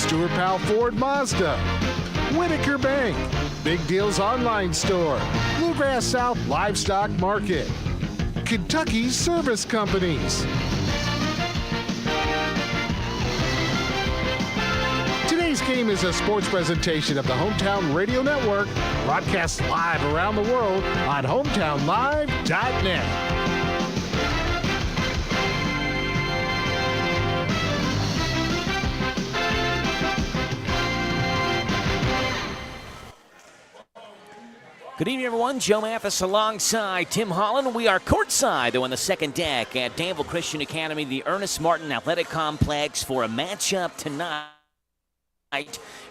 Stuart Powell Ford Mazda, Whitaker Bank, Big Deals Online Store, Bluegrass South Livestock Market, Kentucky Service Companies. Today's game is a sports presentation of the Hometown Radio Network, broadcast live around the world on hometownlive.net. Good evening, everyone. Joe Mathis alongside Tim Holland. We are courtside on the second deck at Danville Christian Academy, the Ernest Martin Athletic Complex, for a matchup tonight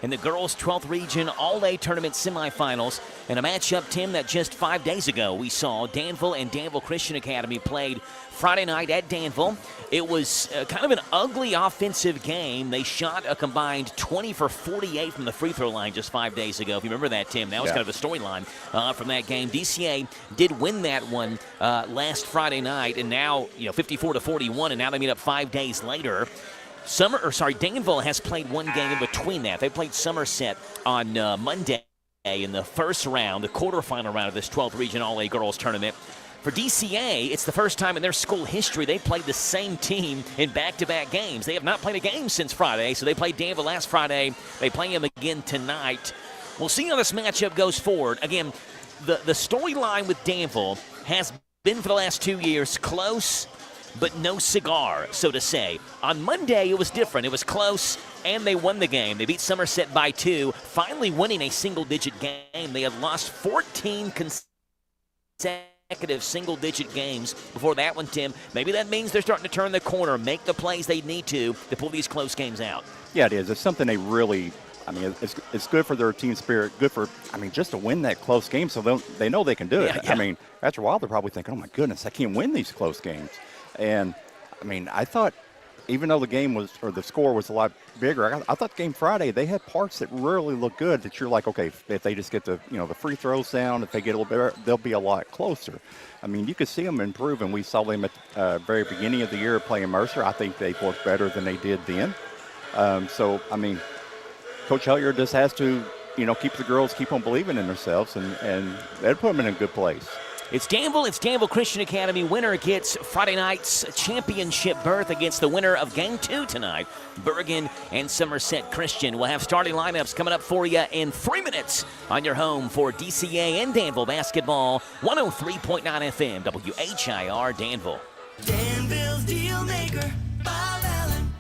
in the girls' 12th region all-day tournament semifinals. And a matchup, Tim, that just 5 days ago we saw Danville and Danville Christian Academy played Friday night at Danville. It was kind of an ugly offensive game. They shot a combined 20 for 48 from the free throw line just 5 days ago. If you remember that, Tim, that was kind of a storyline from that game. DCA did win that one last Friday night, and now 54 to 41, and now they meet up 5 days later. Danville has played one game in between that. They played Somerset on Monday in the first round, the quarterfinal round of this 12th region all-A girls tournament. For DCA, it's the first time in their school history they've played the same team in back-to-back games. They have not played a game since Friday, so they played Danville last Friday. They play them again tonight. We'll see how this matchup goes forward. Again, the storyline with Danville has been for the last 2 years close, but no cigar, so to say. On Monday, it was different. It was close, and they won the game. They beat Somerset by 2, finally winning a single-digit game. They had lost 14 consecutive single-digit games before that one, Tim. Maybe that means they're starting to turn the corner, make the plays they need to pull these close games out. Yeah, it is. It's something they really, it's good for their team spirit, good for, just to win that close game so they know they can do it. Yeah. After a while, they're probably thinking, oh, my goodness, I can't win these close games. And, I thought, even though the score was a lot bigger, I thought the game Friday, they had parts that really looked good that you're like, okay, if they just get the free throws down, if they get a little better, they'll be a lot closer. You could see them improve, and we saw them at the very beginning of the year playing Mercer. I think they've looked better than they did then. Coach Hellier just has to, keep on believing in themselves, and that'll put them in a good place. It's Danville Christian Academy. Winner gets Friday night's championship berth against the winner of Game 2 tonight, Bergen and Somerset Christian. We'll have starting lineups coming up for you in 3 minutes on your home for DCA and Danville basketball. 103.9 FM, WHIR Danville. Danville's deal maker, Bob Allen.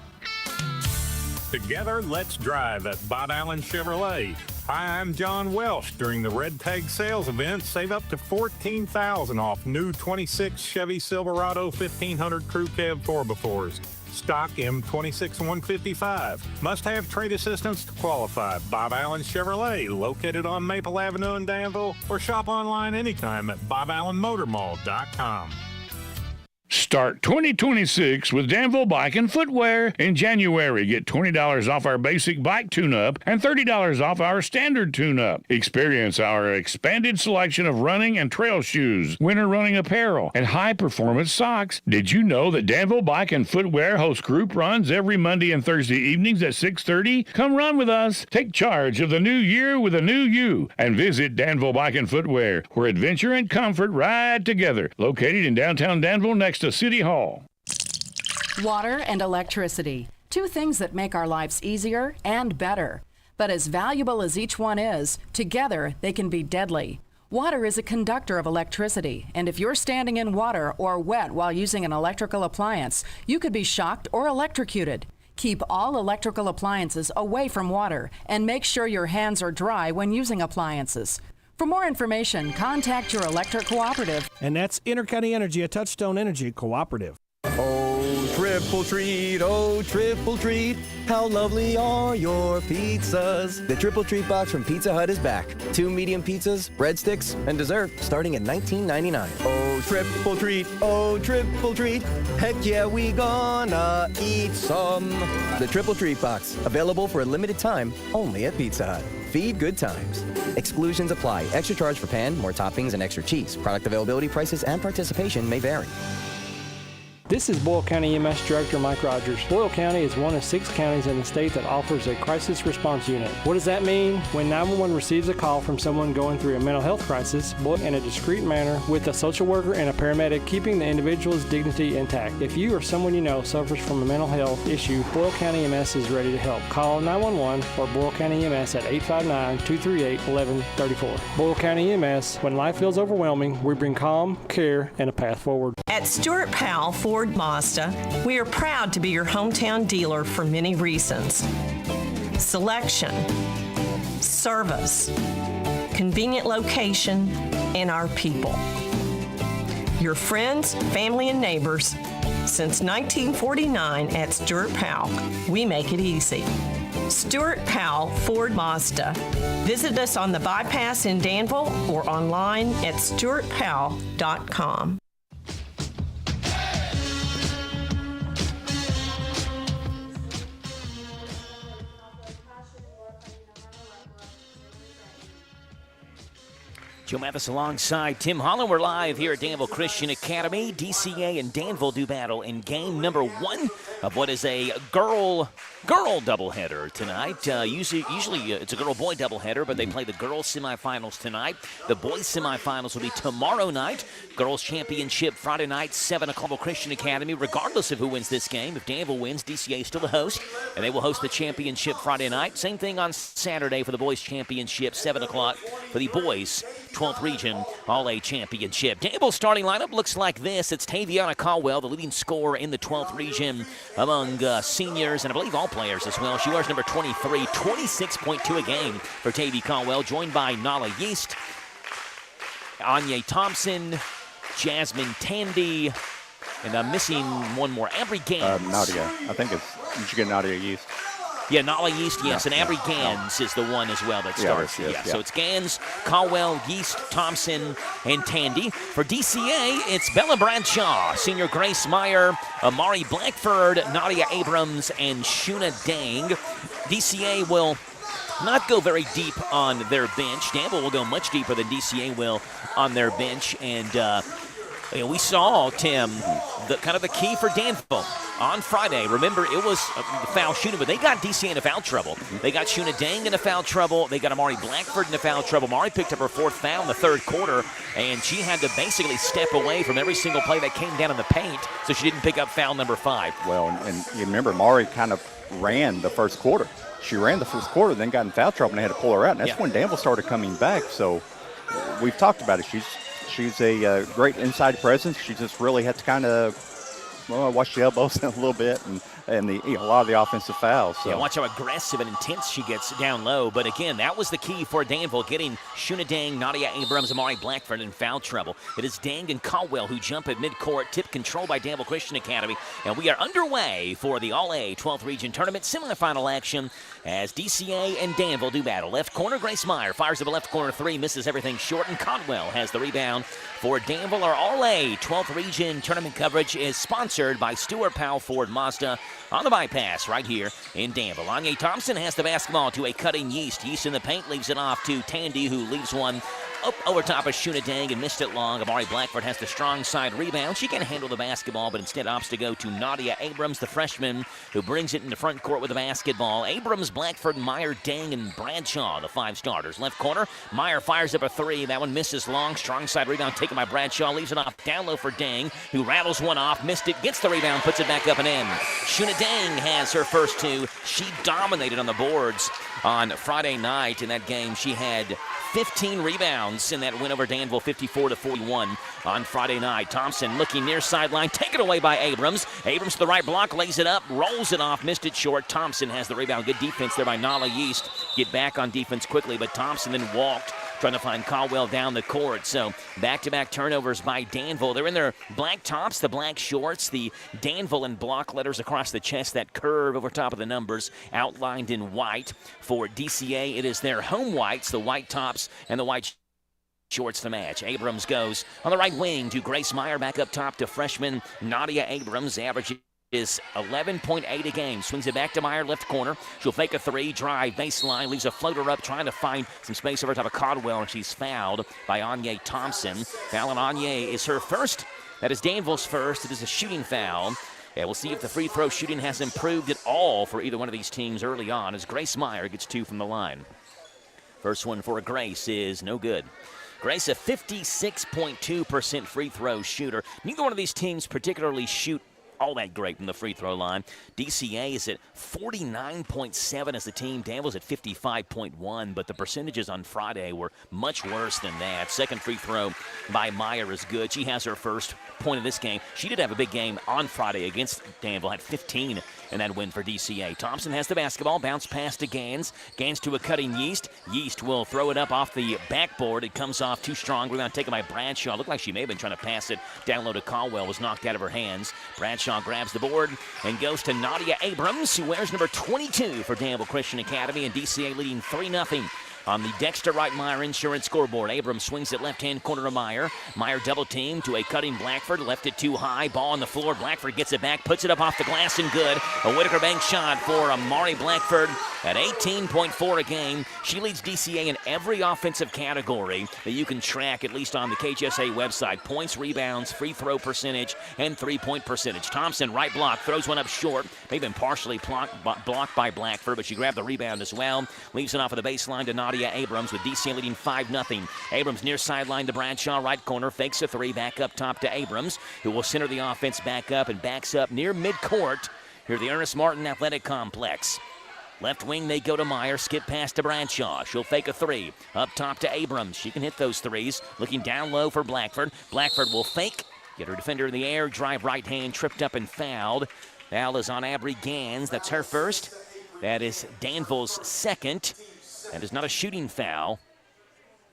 Together, let's drive at Bob Allen Chevrolet. Hi, I'm John Welsh. During the Red Tag sales event, save up to $14,000 off new 26 Chevy Silverado 1500 Crew Cab 4x4s. Stock M26 155. Must have trade assistance to qualify. Bob Allen Chevrolet, located on Maple Avenue in Danville, or shop online anytime at boballenmotormall.com. Start 2026 with Danville Bike and Footwear. In January, get $20 off our basic bike tune-up and $30 off our standard tune-up. Experience our expanded selection of running and trail shoes, winter running apparel, and high-performance socks. Did you know that Danville Bike and Footwear hosts group runs every Monday and Thursday evenings at 6:30? Come run with us. Take charge of the new year with a new you. And visit Danville Bike and Footwear, where adventure and comfort ride together. Located in downtown Danville next to City Hall. Water and electricity, two things that make our lives easier and better. But as valuable as each one is, together they can be deadly. Water is a conductor of electricity, and if you're standing in water or wet while using an electrical appliance, you could be shocked or electrocuted. Keep all electrical appliances away from water and make sure your hands are dry when using appliances. For more information, contact your electric cooperative. And that's Intercounty Energy, a Touchstone Energy cooperative. Oh, triple treat, how lovely are your pizzas. The Triple Treat Box from Pizza Hut is back. 2 medium pizzas, breadsticks, and dessert starting at $19.99. Oh, triple treat, heck yeah, we gonna eat some. The Triple Treat Box, available for a limited time only at Pizza Hut. Feed good times. Exclusions apply. Extra charge for pan, more toppings, and extra cheese. Product availability, prices, and participation may vary. This is Boyle County EMS Director Mike Rogers. Boyle County is one of 6 counties in the state that offers a crisis response unit. What does that mean? When 911 receives a call from someone going through a mental health crisis, Boyle in a discreet manner with a social worker and a paramedic keeping the individual's dignity intact. If you or someone you know suffers from a mental health issue, Boyle County EMS is ready to help. Call 911 or Boyle County EMS at 859-238-1134. Boyle County EMS, when life feels overwhelming, we bring calm, care, and a path forward. At Stuart Powell Ford Mazda, we are proud to be your hometown dealer for many reasons. Selection, service, convenient location, and our people. Your friends, family, and neighbors. Since 1949 at Stuart Powell, we make it easy. Stuart Powell Ford Mazda. Visit us on the bypass in Danville or online at stuartpowell.com. Joe Mathis alongside Tim Holland. We're live here at Danville Christian Academy. DCA and Danville do battle in game number 1 of what is a girl doubleheader tonight. Usually it's a girl-boy doubleheader, but they play the girls semifinals tonight. The boys semifinals will be tomorrow night. Girls championship Friday night, 7 o'clock Christian Academy. Regardless of who wins this game, if Danville wins, DCA is still the host, and they will host the championship Friday night. Same thing on Saturday for the boys championship, 7 o'clock for the boys 12th Region All-A Championship. Danville's starting lineup looks like this. It's Taviana Caldwell, the leading scorer in the 12th Region among seniors and I believe all players as well. She wears number 23, 26.2 a game for Tavy Caldwell, joined by Nala Yeast, Anya Thompson, Jasmine Tandy, and I'm missing one more, Avery Gans. Nadia. I think it's, you should get Nadia Yeast. Yeah, Nala Yeast, yes, and Avery Gans is the one as well that starts. Yeah, so it's Gans, Caldwell, Yeast, Thompson, and Tandy. For DCA, it's Bella Bradshaw, senior Grace Meyer, Amari Blackford, Nadia Abrams, and Shuna Dang. DCA will not go very deep on their bench. Danville will go much deeper than DCA will on their bench, and we saw, Tim, the key for Danville on Friday. Remember, it was the foul shooting, but they got DCA into foul trouble. They got Shuna Dang into foul trouble. They got Amari Blackford into foul trouble. Amari picked up her 4th foul in the 3rd quarter, and she had to basically step away from every single play that came down in the paint, so she didn't pick up foul number 5. Well, and you remember, Amari kind of ran the first quarter. She ran the first quarter, then got in foul trouble, and they had to pull her out. And that's when Danville started coming back. So we've talked about it. She's a great inside presence. She just really had to kind of watch the elbows a little bit and a lot of the offensive fouls. So. Yeah, watch how aggressive and intense she gets down low. But again, that was the key for Danville, getting Shuna Dang, Nadia Abrams, Amari Blackford in foul trouble. It is Dang and Caldwell who jump at midcourt, tip control by Danville Christian Academy. And we are underway for the All-A 12th Region Tournament semifinal action as DCA and Danville do battle. Left corner, Grace Meyer fires up a left corner 3, misses everything short, and Caldwell has the rebound for Danville. Our All-A 12th Region Tournament coverage is sponsored by Stuart Powell Ford Mazda on the bypass right here in Danville. Anya Thompson has the basketball to a cutting Yeast. Yeast in the paint, leaves it off to Tandy, who leaves one up over top of Shuna Dang and missed it long. Amari Blackford has the strong side rebound. She can handle the basketball, but instead opts to go to Nadia Abrams, the freshman, who brings it into front court with the basketball. Abrams, Blackford, Meyer, Dang, and Bradshaw, the 5 starters. Left corner, Meyer fires up a 3. That one misses long. Strong side rebound taken by Bradshaw. Leaves it off down low for Dang, who rattles one off, missed it, gets the rebound, puts it back up and in. Shuna Dang has her first 2. She dominated on the boards on Friday night in that game. She had 15 rebounds in that win over Danville, 54-41 on Friday night. Thompson looking near sideline, taken away by Abrams. Abrams to the right block, lays it up, rolls it off, missed it short. Thompson has the rebound. Good defense there by Nala Yeast. Get back on defense quickly, but Thompson then walked, trying to find Caldwell down the court. So back-to-back turnovers by Danville. They're in their black tops, the black shorts, the Danville and block letters across the chest, that curve over top of the numbers outlined in white. For DCA, it is their home whites, the white tops and the white shorts to match. Abrams goes on the right wing to Grace Meyer, back up top to freshman Nadia Abrams. Average is 11.8 a game. Swings it back to Meyer, left corner. She'll fake a 3, drive, baseline, leaves a floater up, trying to find some space over top of Caldwell, and she's fouled by Anya Thompson. Foul on Anya is her first That is Danville's first. It is a shooting foul. And we'll see if the free throw shooting has improved at all for either one of these teams early on as Grace Meyer gets 2 from the line. First one for Grace is no good. Grace, a 56.2% free throw shooter. Neither one of these teams particularly shoot all that great from the free throw line. DCA is at 49.7 as a team. Danville's at 55.1, but the percentages on Friday were much worse than that. Second free throw by Meyer is good. She has her first point of this game. She did have a big game on Friday against Danville, had 15 in that win for DCA. Thompson has the basketball, bounce pass to Gans. Gans to a cutting Yeast. Yeast will throw it up off the backboard. It comes off too strong. Rebound taken by Bradshaw. Looked like she may have been trying to pass it down low to Caldwell. Was knocked out of her hands. Bradshaw grabs the board and goes to Nadia Abrams, who wears number 22 for Danville Christian Academy, and DCA leading 3-0. On the Dexter Wright Meyer Insurance scoreboard, Abrams swings it left-hand corner to Meyer. Meyer double team to a cutting Blackford, left it too high. Ball on the floor. Blackford gets it back, puts it up off the glass and good. A Whitaker Bank shot for Amari Blackford at 18.4 a game. She leads DCA in every offensive category that you can track, at least on the KHSA website. Points, rebounds, free throw percentage, and three-point percentage. Thompson, right block, throws one up short. May have been partially blocked by Blackford, but she grabbed the rebound as well. Leaves it off of the baseline to Nadia Abrams with DCA leading 5-0. Abrams near sideline to Bradshaw, right corner, fakes a three, back up top to Abrams, who will center the offense back up and backs up near midcourt here at the Ernest Martin Athletic Complex. Left wing, they go to Meyer, skip pass to Bradshaw. She'll fake a three. Up top to Abrams. She can hit those threes. Looking down low for Blackford. Blackford will fake, get her defender in the air, drive right hand, tripped up and fouled. Foul is on Abry Gans. That's her first. That is Danville's second. That is not a shooting foul.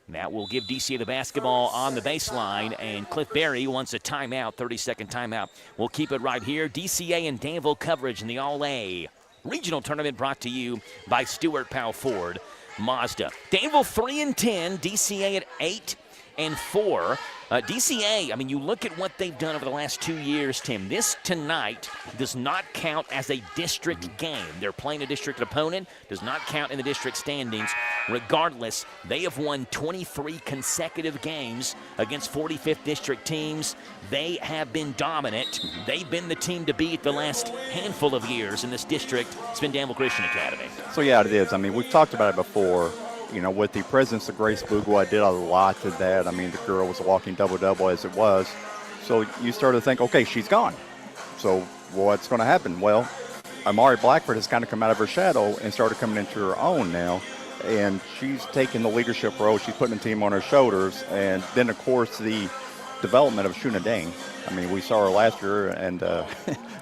That will give DCA the basketball on the baseline, and Cliff Berry wants a timeout, 30-second timeout. We'll keep it right here. DCA and Danville coverage in the All-A Regional Tournament brought to you by Stuart Powell Ford Mazda. Danville 3-10, DCA at 8-4. DCA, I mean, you look at what they've done over the last 2 years, Tim. This tonight does not count as a district game. They're playing a district opponent, does not count in the district standings. Regardless, they have won 23 consecutive games against 45th district teams. They have been dominant. They've been the team to beat the last handful of years in this district. It's been Danville Christian Academy. So, yeah, it is. I mean, we've talked about it before. You know, with the presence of Grace Bugua, did a lot to that. I mean, the girl was a walking double-double as it was. So you start to think, okay, she's gone. So what's going to happen? Well, Amari Blackford has kind of come out of her shadow and started coming into her own now. And she's taking the leadership role. She's putting the team on her shoulders. And then, of course, the development of Shuna Dang. I mean, we saw her last year, and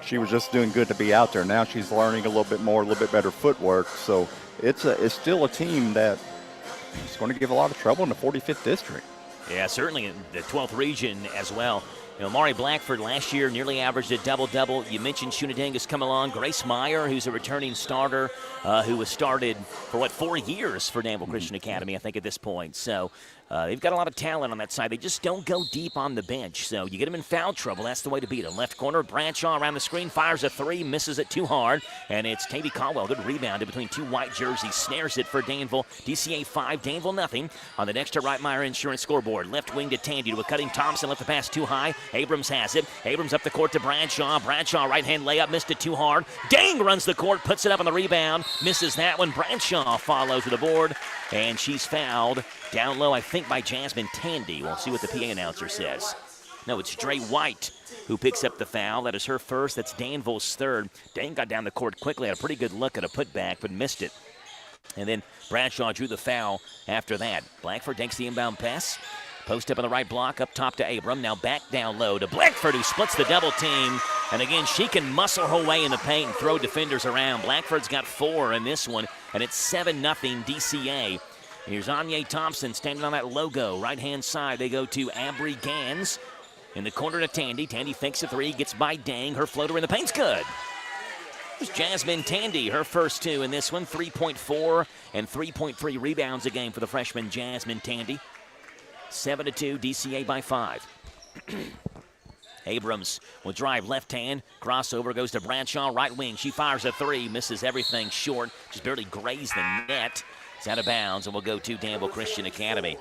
she was just doing good to be out there. Now she's learning a little bit more, a little bit better footwork. So it's still a team that it's going to give a lot of trouble in the 45th district. Yeah, certainly in the 12th region as well. You know, Mari Blackford last year nearly averaged a double-double. You mentioned Shunadang has come along. Grace Meyer, who's a returning starter, who has started for, 4 years for Danville Christian Academy, I think, at this point. So they've got a lot of talent on that side. They just don't go deep on the bench. So you get them in foul trouble. That's the way to beat them. Left corner, Bradshaw around the screen, fires a three, misses it too hard. And it's Tavy Caldwell. Good rebound in between two white jerseys. Snares it for Danville. DCA 5, Danville nothing. On the Dexter Wright Meyer Insurance scoreboard. Left wing to Tandy to a cutting Thompson. Left the pass too high. Abrams has it. Abrams up the court to Bradshaw. Bradshaw right-hand layup. Missed it too hard. Dang runs the court. Puts it up on the rebound. Misses that one. Bradshaw follows with the board. And she's fouled down low, I think, by Jasmine Tandy. We'll see what the PA announcer says. No, it's Dre White who picks up the foul. That is her first. That's Danville's third. Dang got down the court quickly. Had a pretty good look at a putback, but missed it. And then Bradshaw drew the foul after that. Blackford takes the inbound pass. Post up on the right block, up top to Abram. Now back down low to Blackford, who splits the double team. And again, she can muscle her way in the paint and throw defenders around. Blackford's got 4 in this one, and it's 7-0 DCA. Here's Anya Thompson standing on that logo. Right-hand side, they go to Abry Gans. In the corner to Tandy. Tandy fakes a three, gets by Dang. Her floater in the paint's good. There's Jasmine Tandy, her first 2 in this one. 3.4 and 3.3 rebounds a game for the freshman Jasmine Tandy. 7-2, DCA by 5. Abrams will drive left hand. Crossover goes to Bradshaw, right wing. She fires a three, misses everything short. Just barely grazed the net. It's out of bounds, and will go to Danville Christian Academy.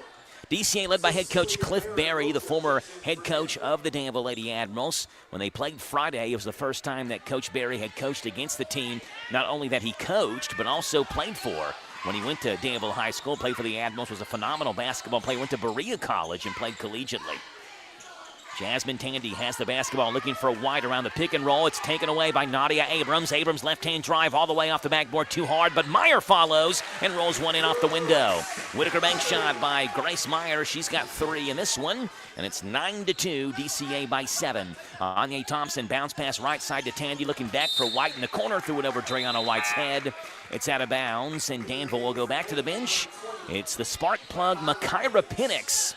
DCA led by head coach Cliff Berry, the former head coach of the Danville Lady Admirals. When they played Friday, it was the first time that Coach Berry had coached against the team, not only that he coached, but also played for. When he went to Danville High School, played for the Admirals, was a phenomenal basketball player, went to Berea College and played collegiately. Jasmine Tandy has the basketball, looking for White around the pick and roll. It's taken away by Nadia Abrams. Abrams left-hand drive all the way off the backboard, too hard, but Meyer follows and rolls one in off the window. Whitaker bank shot by Grace Meyer. She's got 3 in this one, and it's 9-2, DCA by 7. Anya Thompson bounce pass right side to Tandy, looking back for White in the corner, threw it over Dreana White's head. It's out of bounds, and Danville will go back to the bench. It's the spark plug, Makira Penix,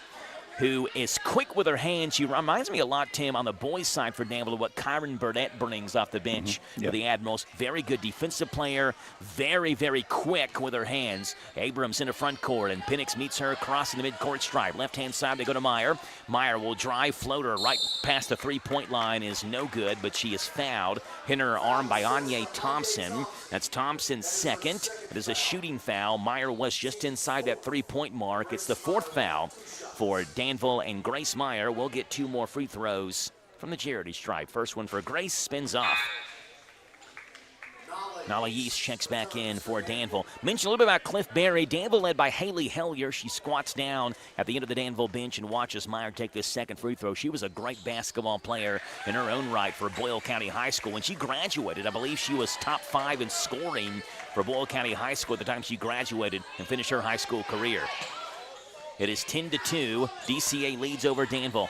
who is quick with her hands. She reminds me a lot, Tim, on the boys' side for Danville, of what Kyron Burnett brings off the bench for the Admirals. Very good defensive player, very, very quick with her hands. Abrams in the front court, and Penix meets her crossing the midcourt stripe. Left-hand side, they go to Meyer. Meyer will drive, floater right past the three-point line is no good, but she is fouled. Hit her arm by Anya Thompson. That's Thompson's second. It is a shooting foul. Meyer was just inside that three-point mark. It's the 4th foul for Danville, and Grace Meyer will get 2 more free throws from the charity stripe. First one for Grace, spins off. Nala Yeast checks back in for Danville. Mention a little bit about Cliff Berry. Danville led by Haley Hellier. She squats down at the end of the Danville bench and watches Meyer take this second free throw. She was a great basketball player in her own right for Boyle County High School. When she graduated, I believe she was top 5 in scoring for Boyle County High School at the time she graduated and finished her high school career. It is 10-2. DCA leads over Danville.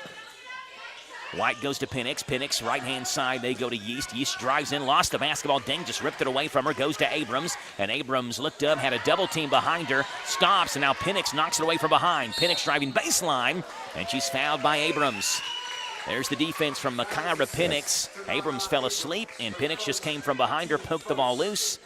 White goes to Penix. Penix, right-hand side, they go to Yeast. Yeast drives in, lost the basketball. Deng just ripped it away from her. Goes to Abrams, and Abrams looked up, had a double team behind her, stops, and now Penix knocks it away from behind. Penix driving baseline, and she's fouled by Abrams. There's the defense from Makira Penix. Abrams fell asleep, and Penix just came from behind her, poked the ball loose,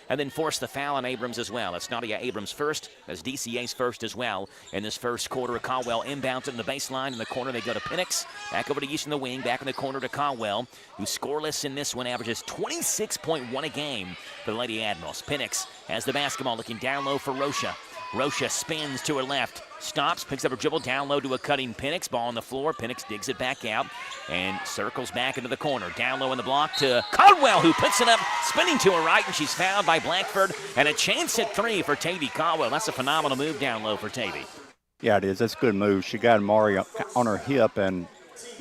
and then forced the foul on Abrams as well. It's Nadia Abrams first, as DCA's first as well. In this first quarter, Caldwell inbounds it in the baseline. In the corner, they go to Penix. Back over to Yeast in the wing. Back in the corner to Caldwell, who scoreless in this one, averages 26.1 a game for the Lady Admirals. Penix has the basketball, looking down low for Rocha. Rocha spins to her left, stops, picks up her dribble, down low to a cutting Penix. Ball on the floor. Penix digs it back out and circles back into the corner. Down low in the block to Caldwell, who puts it up, spinning to her right, and she's fouled by Blackford. And a chance at 3 for Tavy Caldwell. That's a phenomenal move down low for Tavy. Yeah, it is. That's a good move. She got Amari on her hip, and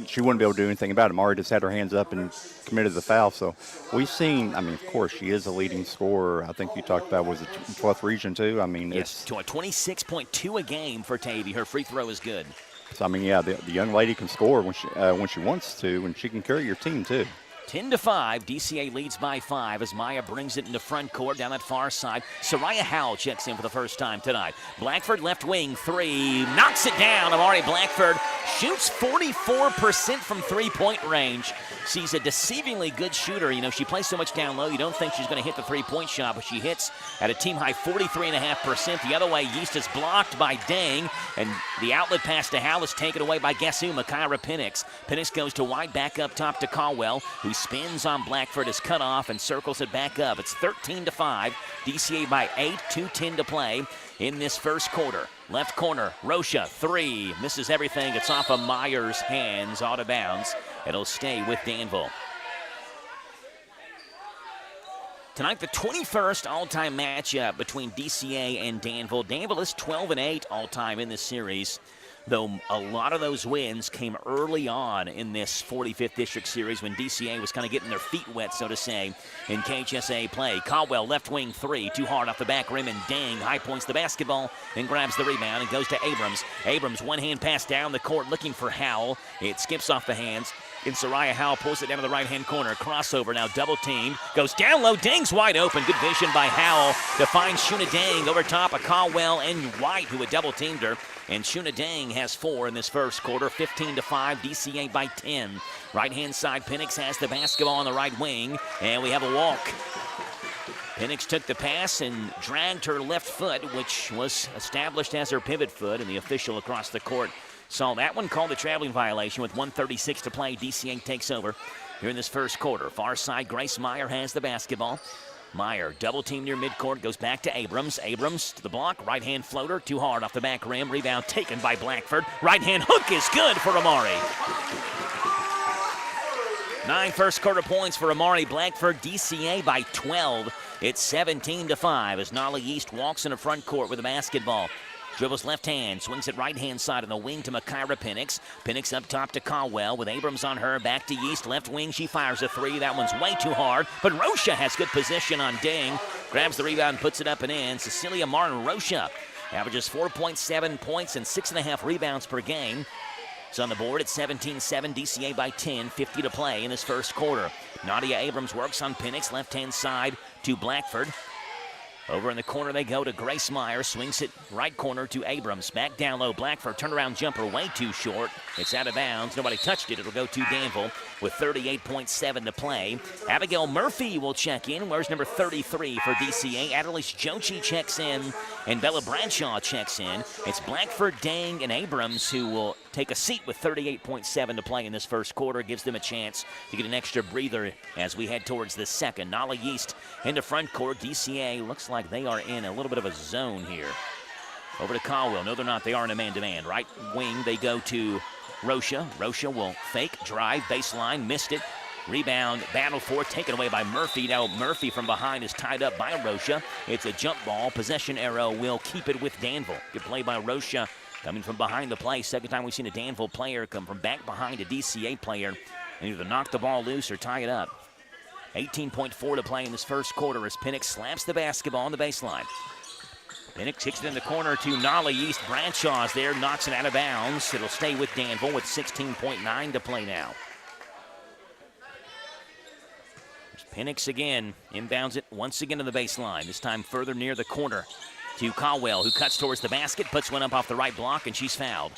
she wouldn't be able to do anything about it. Amari just had her hands up and committed the foul. So we've seen, I mean, of course, she is a leading scorer. I think you talked about, was it 12th region too? I mean, yes, to a 26.2 a game for Tavy. Her free throw is good. So, I mean, yeah, the young lady can score when she wants to, and she can carry your team too. 10-5, DCA leads by 5 as Maya brings it into front court down that far side. Soraya Howell checks in for the first time tonight. Blackford left wing, 3, knocks it down. Amari Blackford shoots 44% from three-point range. She's a deceivingly good shooter. You know, she plays so much down low, you don't think she's going to hit the three-point shot, but she hits at a team-high 43.5%. The other way, Yeast is blocked by Deng, and the outlet pass to Howell is taken away by guess who? Makira Penix. Penix goes to White, back up top to Caldwell, who spins on Blackford, is cut off and circles it back up. It's 13-5, DCA by 8, 2:10 to play in this first quarter. Left corner, Rocha, 3, misses everything. It's off of Meyer's hands, out of bounds. It'll stay with Danville. Tonight, the 21st all-time matchup between DCA and Danville. Danville is 12-8 all-time in this series, though a lot of those wins came early on in this 45th District Series when DCA was kind of getting their feet wet, so to say, in KHSA play. Caldwell, left wing 3, too hard off the back rim, and Deng high points the basketball and grabs the rebound and goes to Abrams. Abrams, one-hand pass down the court looking for Howell. It skips off the hands. And Soraya Howell pulls it down to the right-hand corner. Crossover now double-teamed. Goes down low. Deng's wide open. Good vision by Howell to find Shuna Deng over top of Caldwell and White, who had double-teamed her. And Shuna Deng has 4 in this first quarter. 15-5, DCA by 10. Right-hand side, Penix has the basketball on the right wing. And we have a walk. Penix took the pass and dragged her left foot, which was established as her pivot foot, and the official across the court saw that one, called the traveling violation. With 1:36 to play, DCA takes over here in this first quarter. Far side, Grace Meyer has the basketball. Meyer, double team near midcourt, goes back to Abrams. Abrams to the block, right-hand floater, too hard off the back rim. Rebound taken by Blackford. Right-hand hook is good for Amari. 9 first-quarter points for Amari Blackford. DCA by 12. It's 17-5 as Nolly East walks into front court with the basketball. Dribbles left hand, swings it right-hand side on the wing to Makira Penix. Penix up top to Caldwell with Abrams on her. Back to Yeast, left wing. She fires a three. That one's way too hard. But Rocha has good position on Ding. Grabs the rebound, puts it up and in. Cecilia Martin Rocha averages 4.7 points and 6.5 rebounds per game. It's on the board at 17-7, DCA by 10, 50 to play in this first quarter. Nadia Abrams works on Penix, left-hand side to Blackford. Over in the corner they go to Grace Meyer. Swings it right corner to Abrams. Back down low. Blackford turnaround jumper way too short. It's out of bounds. Nobody touched it. It'll go to Danville with 38.7 to play. Abigail Murphy will check in. Where's number 33 for DCA? Adelise Jochi checks in. And Bella Bradshaw checks in. It's Blackford, Dang, and Abrams who will take a seat with 38.7 to play in this first quarter. Gives them a chance to get an extra breather as we head towards the second. Nolly East into front court. DCA looks like they are in a little bit of a zone here. Over to Caldwell. No, they're not. They are in a man-to-man. Right wing, they go to Rocha. Rocha will fake, drive, baseline, missed it. Rebound, battle for, taken away by Murphy. Now Murphy from behind is tied up by Rocha. It's a jump ball. Possession arrow will keep it with Danville. Good play by Rocha coming from behind the play. Second time we've seen a Danville player come from back behind a DCA player and either knock the ball loose or tie it up. 18.4 to play in this first quarter as Penix slaps the basketball on the baseline. Penix kicks it in the corner to Nolly East. Bradshaw's there, knocks it out of bounds. It'll stay with Danville with 16.9 to play now. There's Penix again, inbounds it once again to the baseline, this time further near the corner to Caldwell, who cuts towards the basket, puts one up off the right block, and she's fouled.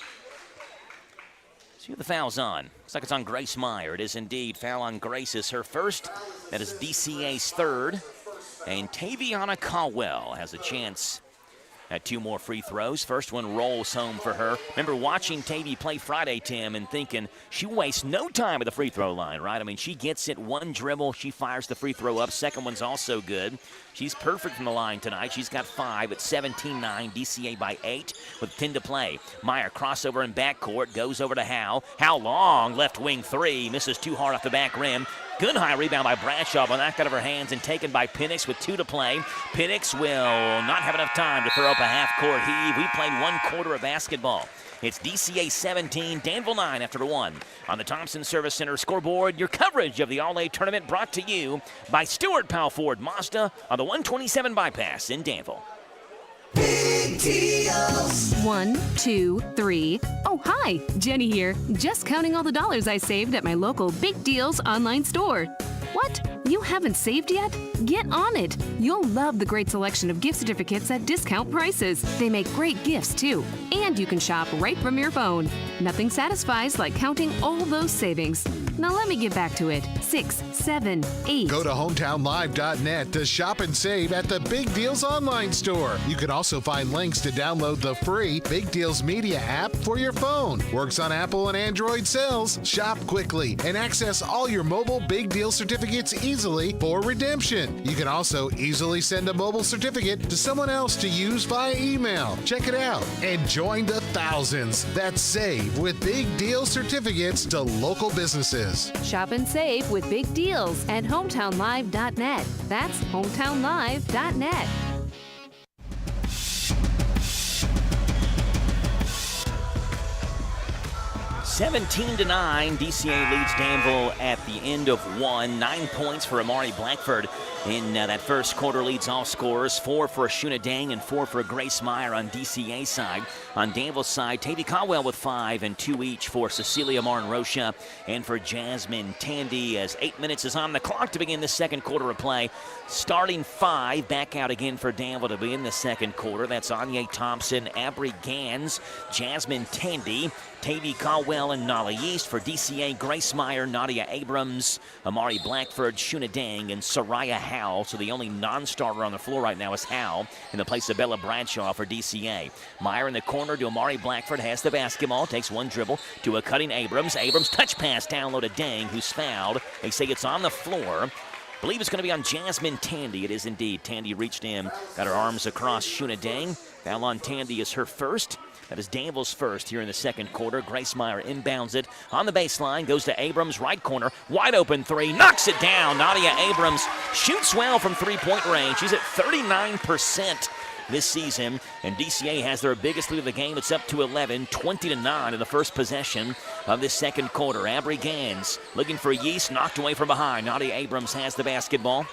See who the foul's on. Looks like it's on Grace Meyer. It is indeed. Foul on Grace is her first. That is DCA's third. And Taviana Caldwell has a chance at 2 more free throws. First one rolls home for her. Remember watching Tavy play Friday, Tim, and thinking she wastes no time at the free throw line, right? I mean, she gets it, one dribble, she fires the free throw up. Second one's also good. She's perfect from the line tonight. She's got 5 at 17-9, DCA by 8 with 10 to play. Meyer crossover in backcourt, goes over to Howe. Howe long, left wing 3, misses too hard off the back rim. Good high rebound by Bradshaw, but knocked out of her hands and taken by Penix with 2 to play. Penix will not have enough time to throw up a half-court heave. We played 1 quarter of basketball. It's DCA 17, Danville 9 after 1. On the Thompson Service Center scoreboard, your coverage of the All-A tournament brought to you by Stewart Powell Ford Mazda on the 127 bypass in Danville. Big deals. 1, 2, 3. Oh, hi, Jenny here. Just counting all the dollars I saved at my local Big Deals online store. What? You haven't saved yet? Get on it. You'll love the great selection of gift certificates at discount prices. They make great gifts, too. And you can shop right from your phone. Nothing satisfies like counting all those savings. Now let me get back to it. 6, 7, 8. Go to hometownlive.net to shop and save at the Big Deals online store. You can also find links to download the free Big Deals Media app for your phone. Works on Apple and Android cells. Shop quickly and access all your mobile Big Deal certificates easily for redemption. You can also easily send a mobile certificate to someone else to use via email. Check it out and join the thousands that save with Big Deal certificates to local businesses. Shop and save with Big Deals at hometownlive.net. That's hometownlive.net. $17-9, DCA leads Danville at the end of 1. 9 points for Amari Blackford in that first quarter, leads all scorers. 4 for Ashuna Dang and 4 for Grace Meyer on DCA side. On Danville's side, Tavy Caldwell with 5 and 2 each for Cecilia Martin Rocha and for Jasmine Tandy as 8 minutes is on the clock to begin the second quarter of play. Starting 5, back out again for Danville to begin the second quarter. That's Anya Thompson, Abry Gans, Jasmine Tandy, Tavy Caldwell, and Nolly East. For DCA, Grace Meyer, Nadia Abrams, Amari Blackford, Shuna Dang, and Soraya Howe. So the only non-starter on the floor right now is Howe in the place of Bella Bradshaw for DCA. Meyer in the corner to Amari Blackford, has the basketball, takes one dribble to a cutting Abrams. Abrams touch pass down low to Dang, who's fouled. They say it's on the floor. believe it's going to be on Jasmine Tandy. It is indeed. Tandy reached in, got her arms across Shuna Dang. Foul on Tandy is her first. That is Danville's first here in the second quarter. Grace Meyer inbounds it on the baseline, goes to Abrams, right corner, wide open three, knocks it down. Nadia Abrams shoots well from three-point range. She's at 39% this season, and DCA has their biggest lead of the game. It's up to 11, 20-9 in the first possession of this second quarter. Abry Gans looking for Yeast, knocked away from behind. Nadia Abrams has the basketball,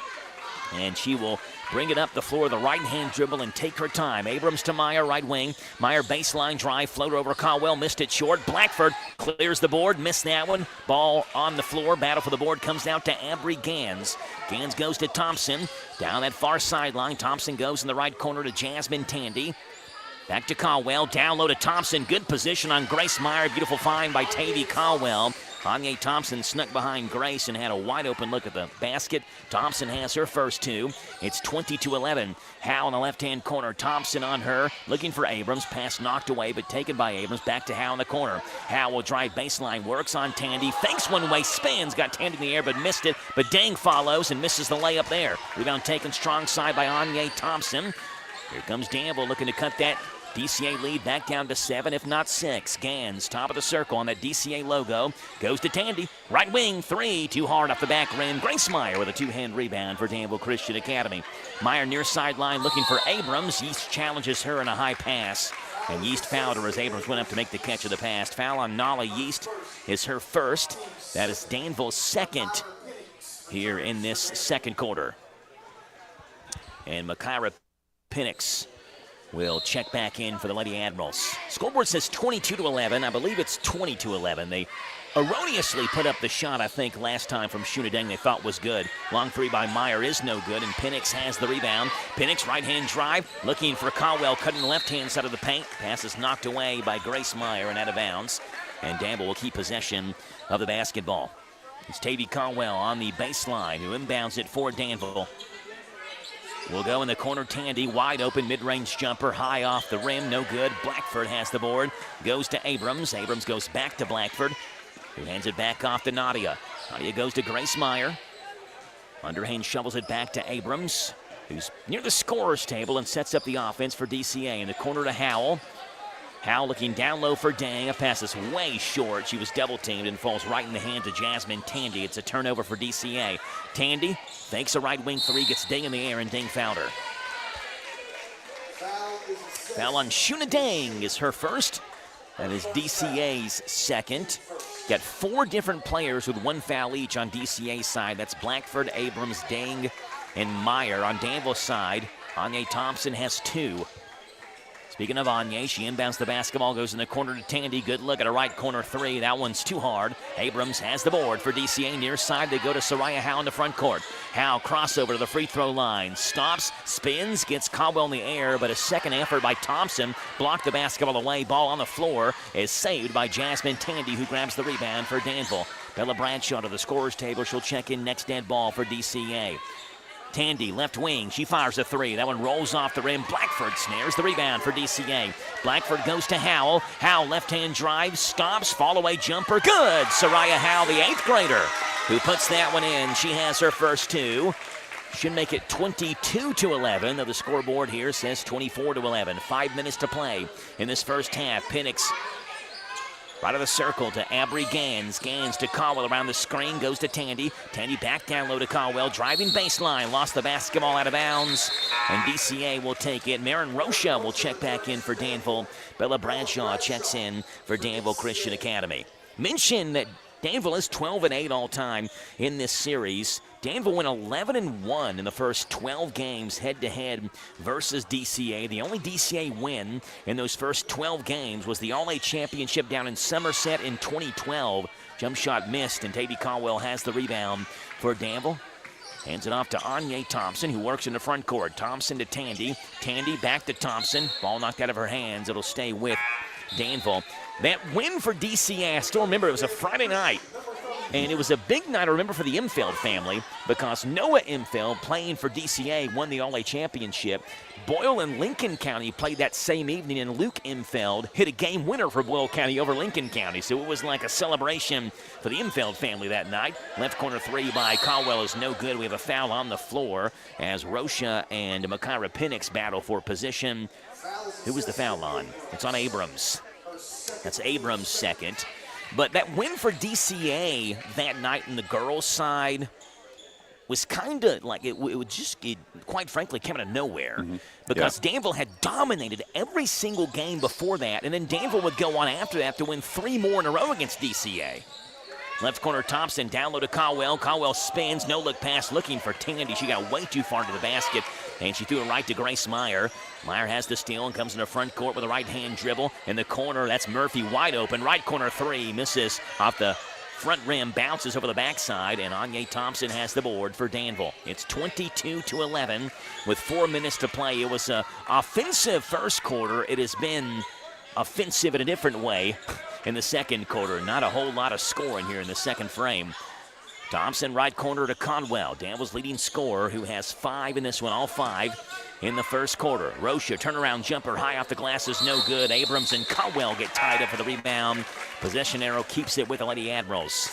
and she will bring it up the floor, the right-hand dribble, and take her time. Abrams to Meyer, right wing. Meyer baseline drive, floater over Caldwell, missed it short. Blackford clears the board, missed that one. Ball on the floor, battle for the board comes out to Abry Gans. Gans goes to Thompson, down that far sideline. Thompson goes in the right corner to Jasmine Tandy. Back to Caldwell, down low to Thompson. Good position on Grace Meyer. Beautiful find by Tavy Caldwell. Anya Thompson snuck behind Grace and had a wide open look at the basket. Thompson has her first two. It's 20-11. Howe in the left-hand corner. Thompson on her, looking for Abrams. Pass knocked away, but taken by Abrams. Back to Howe in the corner. Howe will drive baseline, works on Tandy. Fakes one way, spins, got Tandy in the air, but missed it. But Dang follows and misses the layup there. Rebound taken strong side by Anya Thompson. Here comes Danville looking to cut that DCA lead back down to 7, if not 6. Gans, top of the circle on that DCA logo. Goes to Tandy. Right wing, three. Too hard off the back rim. Grace Meyer with a two-hand rebound for Danville Christian Academy. Meyer near sideline looking for Abrams. Yeast challenges her in a high pass. And Yeast fouled her as Abrams went up to make the catch of the pass. Foul on Nala Yeast is her first. That is Danville's second here in this second quarter. And Makira Penix will check back in for the Lady Admirals. Scoreboard says 22-11. I believe it's 20-11. They erroneously put up the shot, I think, last time from Shuna Dang they thought was good. Long three by Meyer is no good, and Penix has the rebound. Penix right-hand drive, looking for Caldwell, cutting the left-hand side of the paint. Pass is knocked away by Grace Meyer and out of bounds. And Danville will keep possession of the basketball. It's Tavy Caldwell on the baseline, who inbounds it for Danville. Will go in the corner. Tandy, wide open, mid-range jumper, high off the rim, no good. Blackford has the board, goes to Abrams. Abrams goes back to Blackford, who hands it back off to Nadia. Nadia goes to Grace Meyer. Underhand shovels it back to Abrams, who's near the scorer's table and sets up the offense for DCA. In the corner to Howell. Howell looking down low for Dang. A pass is way short. She was double-teamed and falls right in the hand to Jasmine Tandy. It's a turnover for DCA. Tandy fakes a right wing three, gets Dang in the air, and Dang fouled her. Foul on Shuna Dang is her first. That is DCA's second. Got 4 different players with 1 foul each on DCA's side. That's Blackford, Abrams, Dang, and Meyer. On Danville's side, Anya Thompson has 2. Speaking of Anya, she inbounds the basketball, goes in the corner to Tandy. Good look at a right corner three. That one's too hard. Abrams has the board for DCA. Near side, they go to Soraya Howe in the front court. Howe crossover to the free throw line. Stops, spins, gets Caldwell in the air, but a second effort by Thompson blocked the basketball away. Ball on the floor is saved by Jasmine Tandy, who grabs the rebound for Danville. Bella Bradshaw to the scorer's table. She'll check in next dead ball for DCA. Tandy, left wing, she fires a three. That one rolls off the rim. Blackford snares the rebound for DCA. Blackford goes to Howell. Howell, left-hand drive, stops, fall-away jumper. Good! Soraya Howell, the 8th grader, who puts that one in. She has her first 2. Should make it 22-11, though the scoreboard here says 24-11. 5 minutes to play in this first half. Penix right of the circle to Abry Gans. Gans to Caldwell around the screen, goes to Tandy. Tandy back down low to Caldwell, driving baseline, lost the basketball out of bounds, and DCA will take it. Marin Rocha will check back in for Danville. Bella Bradshaw checks in for Danville Christian Academy. Mention that Danville is 12-8 all time in this series. Danville went 11-1 in the first 12 games head-to-head versus DCA. The only DCA win in those first 12 games was the All-A Championship down in Somerset in 2012. Jump shot missed, and Tavy Caldwell has the rebound for Danville. Hands it off to Anya Thompson, who works in the front court. Thompson to Tandy. Tandy back to Thompson. Ball knocked out of her hands. It'll stay with Danville. That win for DCA, I still remember it was a Friday night. And it was a big night, I remember, for the Imfeld family because Noah Imfeld, playing for DCA, won the All-A championship. Boyle and Lincoln County played that same evening, and Luke Imfeld hit a game winner for Boyle County over Lincoln County. So it was like a celebration for the Imfeld family that night. Left corner three by Caldwell is no good. We have a foul on the floor as Rocha and Makira Penix battle for position. Who was the foul on? It's on Abrams. That's Abrams' second. But that win for DCA that night in the girls' side was kind of like it quite frankly came out of nowhere because Danville had dominated every single game before that, and then Danville would go on after that to win 3 more in a row against DCA. Left corner Thompson, down low to Caldwell. Caldwell spins, no-look pass, looking for Tandy. She got way too far to the basket, and she threw it right to Grace Meyer. Meyer has the steal and comes in the front court with a right-hand dribble. In the corner, that's Murphy wide open. Right corner three, misses off the front rim, bounces over the backside, and Anya Thompson has the board for Danville. It's 22-11 with 4 minutes to play. It was an offensive first quarter. It has been offensive in a different way in the second quarter. Not a whole lot of scoring here in the second frame. Thompson right corner to Conwell. Danville's leading scorer who has 5 in this one, all 5 in the first quarter. Rocha, turnaround jumper high off the glass is no good. Abrams and Conwell get tied up for the rebound. Possession arrow keeps it with the Lady Admirals.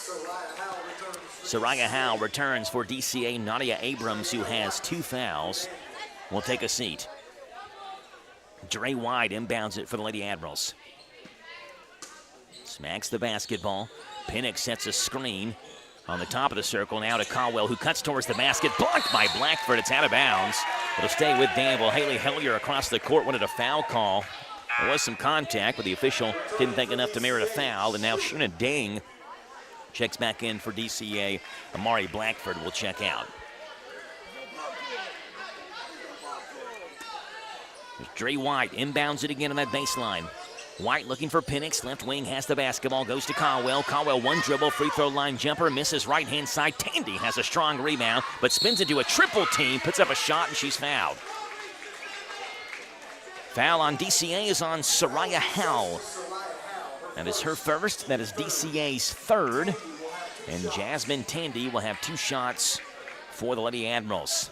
Soraya Howe returns for DCA. Nadia Abrams, who has 2 fouls, will take a seat. Dre White inbounds it for the Lady Admirals. Smacks the basketball. Penix sets a screen on the top of the circle. Now to Caldwell, who cuts towards the basket. Blocked by Blackford. It's out of bounds. It'll stay with Danville. Haley Hillier across the court wanted a foul call. There was some contact, but the official didn't think enough to merit a foul. And now Shuna Ding checks back in for DCA. Amari Blackford will check out. There's Dre White inbounds it again on that baseline. White looking for Penix. Left wing has the basketball. Goes to Caldwell. Caldwell one dribble. Free throw line jumper. Misses right hand side. Tandy has a strong rebound, but spins into a triple team. Puts up a shot, and she's fouled. Foul on DCA is on Soraya Howe. That is her first. That is DCA's third. And Jasmine Tandy will have 2 shots for the Lady Admirals.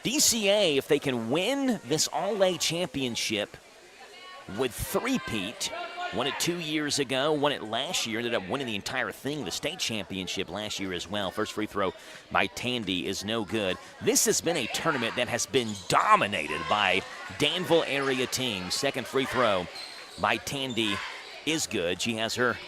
DCA, if they can win this All-A championship, would three-peat. Won it 2 years ago, won it last year, ended up winning the entire thing, the state championship last year as well. First free throw by Tandy is no good. This has been a tournament that has been dominated by Danville area teams. Second free throw by Tandy is good. She has her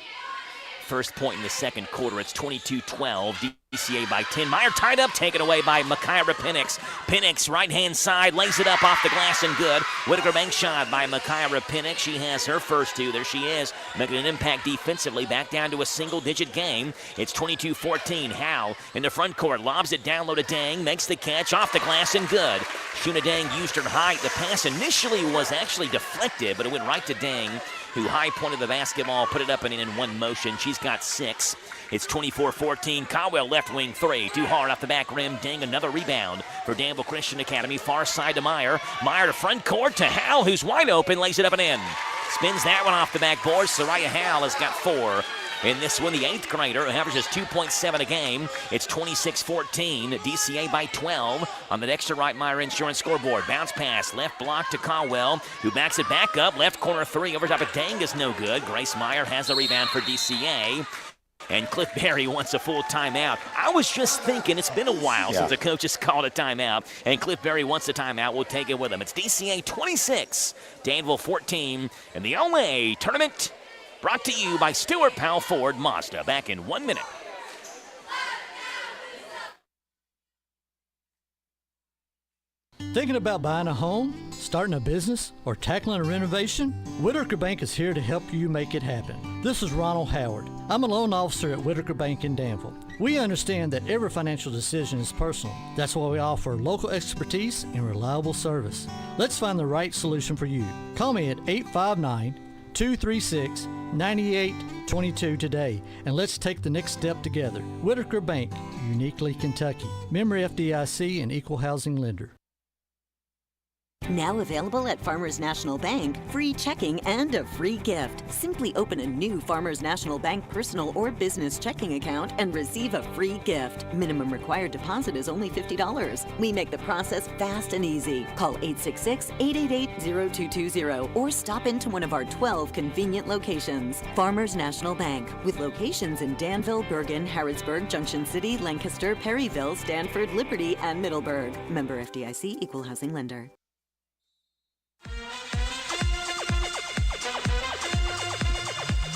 first point in the second quarter. It's 22-12. DCA by 10. Meyer tied up, taken away by Makira Penix. Penix, right-hand side, lays it up off the glass and good. Whitaker bank shot by Makira Penix. She has her first 2. There she is, making an impact defensively. Back down to a single-digit game. It's 22-14. Howe in the front court, lobs it down low to Dang, makes the catch off the glass and good. Shuna Dang used her height. The pass initially was actually deflected, but it went right to Dang, who high-pointed the basketball, put it up and in one motion. She's got 6. It's 24-14. Caldwell left wing 3. Too hard off the back rim. Dang, another rebound for Danville Christian Academy. Far side to Meyer. Meyer to front court to Howe, who's wide open. Lays it up and in. Spins that one off the backboard. Soraya Howe has got 4. In this one, the 8th grader, who averages 2.7 a game. It's 26-14. DCA by 12 on the next to right Meyer Insurance scoreboard. Bounce pass, left block to Caldwell, who backs it back up. Left corner 3 over top of Dang is no good. Grace Meyer has the rebound for DCA. And Cliff Berry wants a full timeout. I was just thinking it's been a while since a coach has called a timeout, and Cliff Berry wants a timeout. We'll take it with him. It's DCA 26, Danville 14, and the All-A tournament brought to you by Stuart Powell Ford Mazda. Back in 1 minute. Thinking about buying a home, starting a business, or tackling a renovation? Whitaker Bank is here to help you make it happen. This is Ronald Howard. I'm a loan officer at Whitaker Bank in Danville. We understand that every financial decision is personal. That's why we offer local expertise and reliable service. Let's find the right solution for you. Call me at 859-236-9822 today, and let's take the next step together. Whitaker Bank, uniquely Kentucky. Member FDIC and equal housing lender. Now available at Farmers National Bank, free checking and a free gift. Simply open a new Farmers National Bank personal or business checking account and receive a free gift. Minimum required deposit is only $50. We make the process fast and easy. Call 866-888-0220 or stop into one of our 12 convenient locations. Farmers National Bank, with locations in Danville, Bergen, Harrodsburg, Junction City, Lancaster, Perryville, Stanford, Liberty, and Middleburg. Member FDIC, Equal Housing Lender.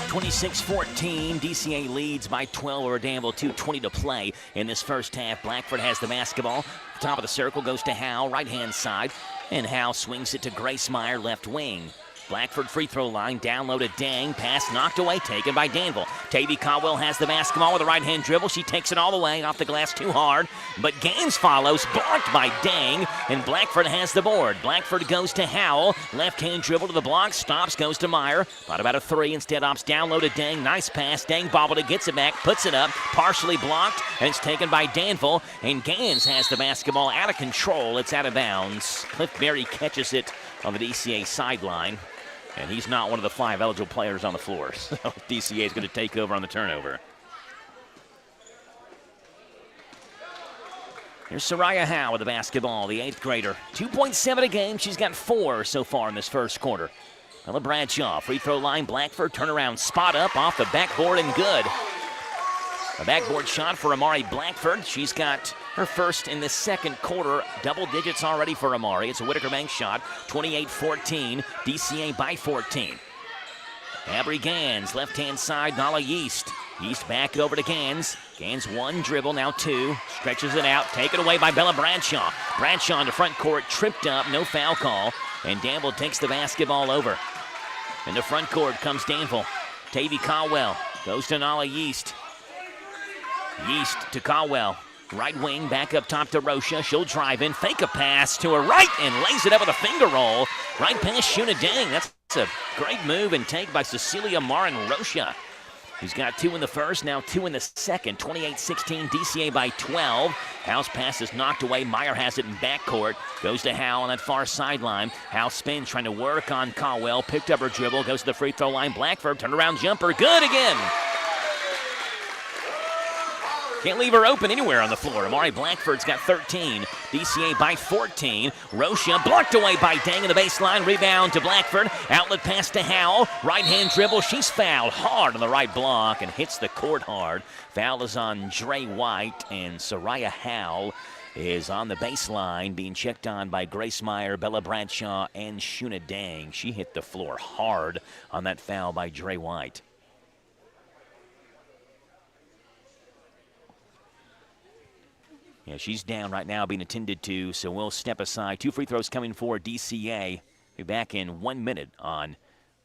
26-14, DCA leads by 12 over Danville, 2:20 to play in this first half. Blackford has the basketball. Top of the circle goes to Howe, right-hand side, and Howe swings it to Gracemeyer, left wing. Blackford free throw line, down low to Dang, pass knocked away, taken by Danville. Tavy Caldwell has the basketball with a right-hand dribble. She takes it all the way off the glass too hard, but Gaines follows, blocked by Dang, and Blackford has the board. Blackford goes to Howell, left-hand dribble to the block, stops, goes to Meyer. Thought about a three, instead opts down low to Dang. Nice pass, Dang bobbled it, gets it back, puts it up, partially blocked, and it's taken by Danville, and Gaines has the basketball out of control. It's out of bounds. Cliff Berry catches it on the DCA sideline. And he's not one of the 5 eligible players on the floor. So DCA is going to take over on the turnover. Here's Soraya Howe with the basketball, the 8th grader. 2.7 a game. She's got 4 so far in this first quarter. Ella Bradshaw, free throw line, Blackford, turnaround spot up off the backboard and good. A backboard shot for Amari Blackford. She's got her first in the second quarter. Double digits already for Amari. It's a Whitaker Bank shot. 28-14. DCA by 14. Abry Gans, left-hand side, Nala Yeast. Yeast back over to Gans. Gans one dribble, now 2. Stretches it out. Taken away by Bella Bradshaw. Bradshaw in the front court, tripped up, no foul call. And Danville takes the basketball over. In the front court comes Danville. Tavy Caldwell goes to Nala Yeast. Yeast to Caldwell. Right wing, back up top to Rocha. She'll drive in, fake a pass to her right, and lays it up with a finger roll. Right past Shuna Dang. That's a great move and take by Cecilia Marin Rocha. He's got 2 in the first, now 2 in the second. 28-16, DCA by 12. Howe's pass is knocked away. Meyer has it in backcourt. Goes to Howe on that far sideline. Howe spins, trying to work on Caldwell. Picked up her dribble, goes to the free throw line. Blackford, turnaround jumper, good again. Can't leave her open anywhere on the floor. Amari Blackford's got 13. DCA by 14. Rocha blocked away by Dang in the baseline. Rebound to Blackford. Outlet pass to Howell. Right-hand dribble. She's fouled hard on the right block and hits the court hard. Foul is on Dre White, and Soraya Howell is on the baseline being checked on by Gracemeyer, Bella Bradshaw, and Shuna Dang. She hit the floor hard on that foul by Dre White. Yeah, she's down right now being attended to, so we'll step aside. 2 free throws coming for DCA. Be back in 1 minute on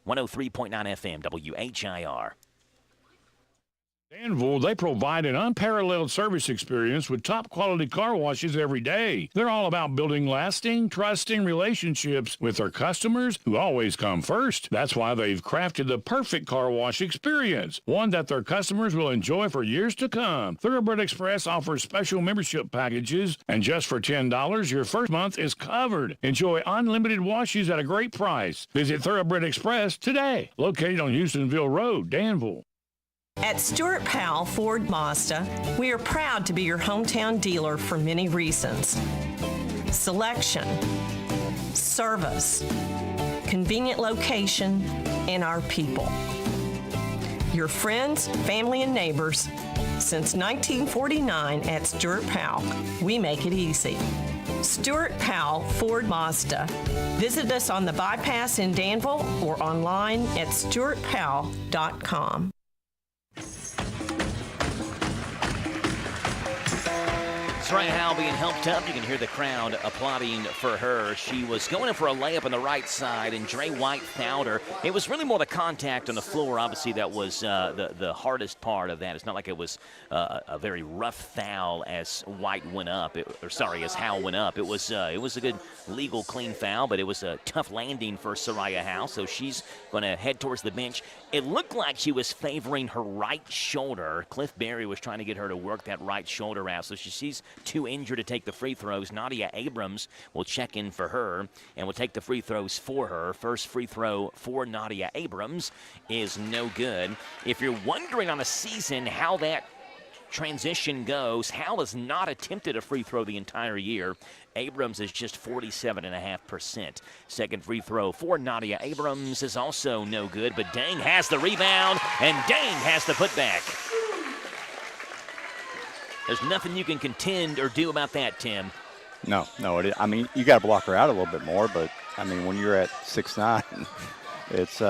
103.9 FM, WHIR. Danville, they provide an unparalleled service experience with top quality car washes every day. They're all about building lasting, trusting relationships with their customers who always come first. That's why they've crafted the perfect car wash experience, one that their customers will enjoy for years to come. Thoroughbred Express offers special membership packages, and just for $10, your first month is covered. Enjoy unlimited washes at a great price. Visit Thoroughbred Express today, located on Houstonville Road, Danville. At Stuart Powell Ford Mazda, we are proud to be your hometown dealer for many reasons. Selection, service, convenient location, and our people. Your friends, family, and neighbors. Since 1949 at Stuart Powell, we make it easy. Stuart Powell Ford Mazda. Visit us on the bypass in Danville or online at stuartpowell.com. Soraya Howell being helped up. You can hear the crowd applauding for her. She was going in for a layup on the right side, and Dre White fouled her. It was really more the contact on the floor, obviously, that was the hardest part of that. It's not like it was a very rough foul as White went up, as Howell went up. It was a good legal clean foul, but it was a tough landing for Soraya Howell, so she's going to head towards the bench. It looked like she was favoring her right shoulder. Cliff Berry was trying to get her to work that right shoulder out, so she's too injured to take the free throws. Nadia Abrams will check in for her and will take the free throws for her. First free throw for Nadia Abrams is no good. If you're wondering on the season how that transition goes, Hal has not attempted a free throw the entire year. Abrams is just 47.5%. Second free throw for Nadia Abrams is also no good, but Dang has the rebound, and Dang has the putback. There's nothing you can contend or do about that, Tim. No. I mean, you got to block her out a little bit more, but, I mean, when you're at 6'9", it's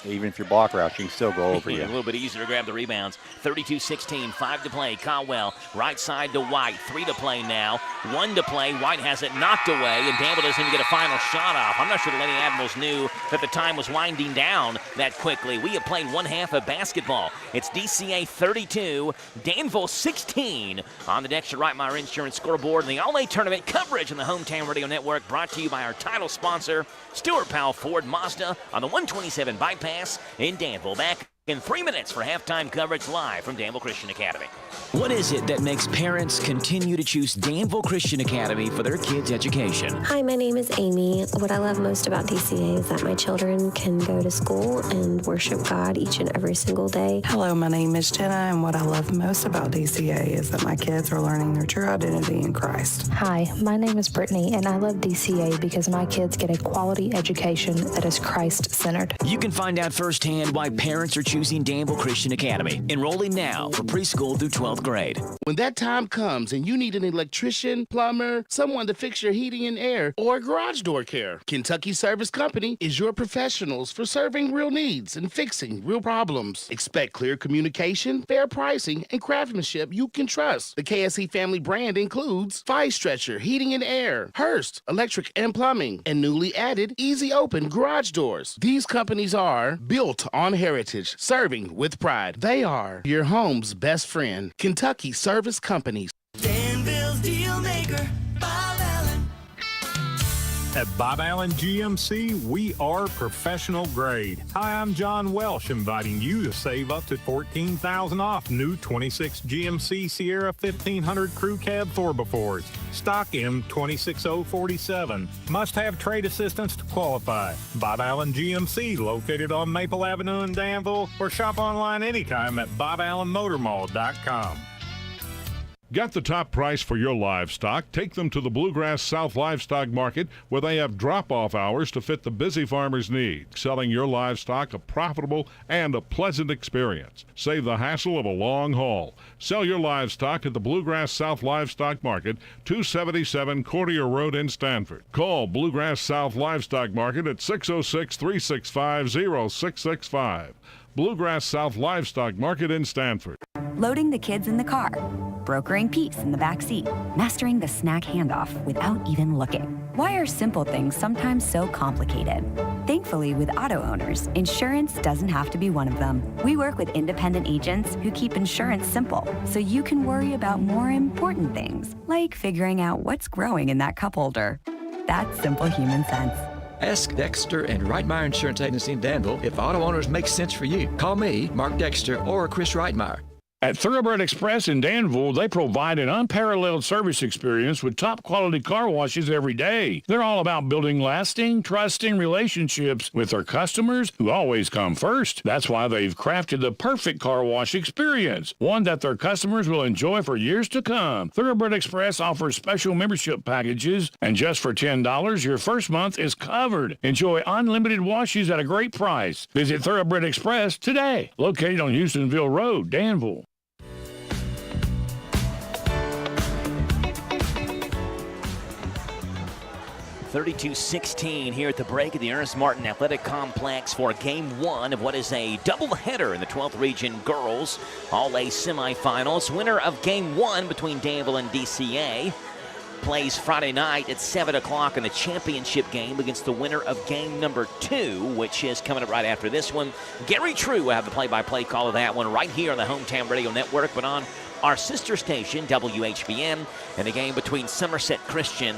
even if you block her out, she can still go over you. A little bit easier to grab the rebounds. 32-16, 5 to play. Caldwell, right side to White. 3 to play now. 1 to play. White has it knocked away, and Danville doesn't even get a final shot off. I'm not sure the Lady Admirals knew that the time was winding down that quickly. We have played one half of basketball. It's DCA 32, Danville 16 on the Dexter Reitmeyer Insurance scoreboard. And the All-A Tournament coverage on the Hometown Radio Network brought to you by our title sponsor, Stuart Powell Ford Mazda on the 127 bypass in Danville. Back in 3 minutes for halftime coverage live from Danville Christian Academy. What is it that makes parents continue to choose Danville Christian Academy for their kids' education? Hi, my name is Amy. What I love most about DCA is that my children can go to school and worship God each and every single day. Hello, my name is Jenna, and what I love most about DCA is that my kids are learning their true identity in Christ. Hi, my name is Brittany, and I love DCA because my kids get a quality education that is Christ-centered. You can find out firsthand why parents are choosing Danville Christian Academy. Enrolling now for preschool through 12th grade. When that time comes and you need an electrician, plumber, someone to fix your heating and air, or garage door care, Kentucky Service Company is your professionals for serving real needs and fixing real problems. Expect clear communication, fair pricing, and craftsmanship you can trust. The KSE family brand includes Fire Stretcher, Heating and Air, Hearst, Electric and Plumbing, and newly added Easy Open Garage Doors. These companies are built on heritage, serving with pride. They are your home's best friend. Kentucky Service Companies. Danville's deal maker, Bob Allen. At Bob Allen GMC, we are professional grade. Hi, I'm John Welsh, inviting you to save up to $14,000 off new 26 GMC Sierra 1500 Crew Cab 4x4s. Stock M26047. Must have trade assistance to qualify. Bob Allen GMC, located on Maple Avenue in Danville, or shop online anytime at BobAllenMotorMall.com. Got the top price for your livestock? Take them to the Bluegrass South Livestock Market, where they have drop-off hours to fit the busy farmer's needs, selling your livestock a profitable and a pleasant experience. Save the hassle of a long haul. Sell your livestock at the Bluegrass South Livestock Market, 277 Courtier Road in Stanford. Call Bluegrass South Livestock Market at 606-365-0665. Bluegrass South Livestock Market in Stanford. Loading the kids in the car, brokering peace in the back seat, mastering the snack handoff without even looking. Why are simple things sometimes so complicated? Thankfully, with auto owners, insurance doesn't have to be one of them. We work with independent agents who keep insurance simple, so you can worry about more important things, like figuring out what's growing in that cup holder. That's simple human sense. Ask Dexter and Reitmeyer Insurance Agency in Danville if auto owners make sense for you. Call me, Mark Dexter, or Chris Reitmeyer. At Thoroughbred Express in Danville, they provide an unparalleled service experience with top-quality car washes every day. They're all about building lasting, trusting relationships with their customers who always come first. That's why they've crafted the perfect car wash experience, one that their customers will enjoy for years to come. Thoroughbred Express offers special membership packages, and just for $10, your first month is covered. Enjoy unlimited washes at a great price. Visit Thoroughbred Express today, located on Houstonville Road, Danville. 32-16 here at the break at the Ernest Martin Athletic Complex for Game 1 of what is a doubleheader in the 12th Region Girls All-A semifinals. Winner of Game 1 between Danville and DCA plays Friday night at 7 o'clock in the championship game against the winner of game number 2, which is coming up right after this one. Gary True will have the play-by-play call of that one right here on the Hometown Radio Network, but on our sister station, WHBM, and the game between Somerset Christian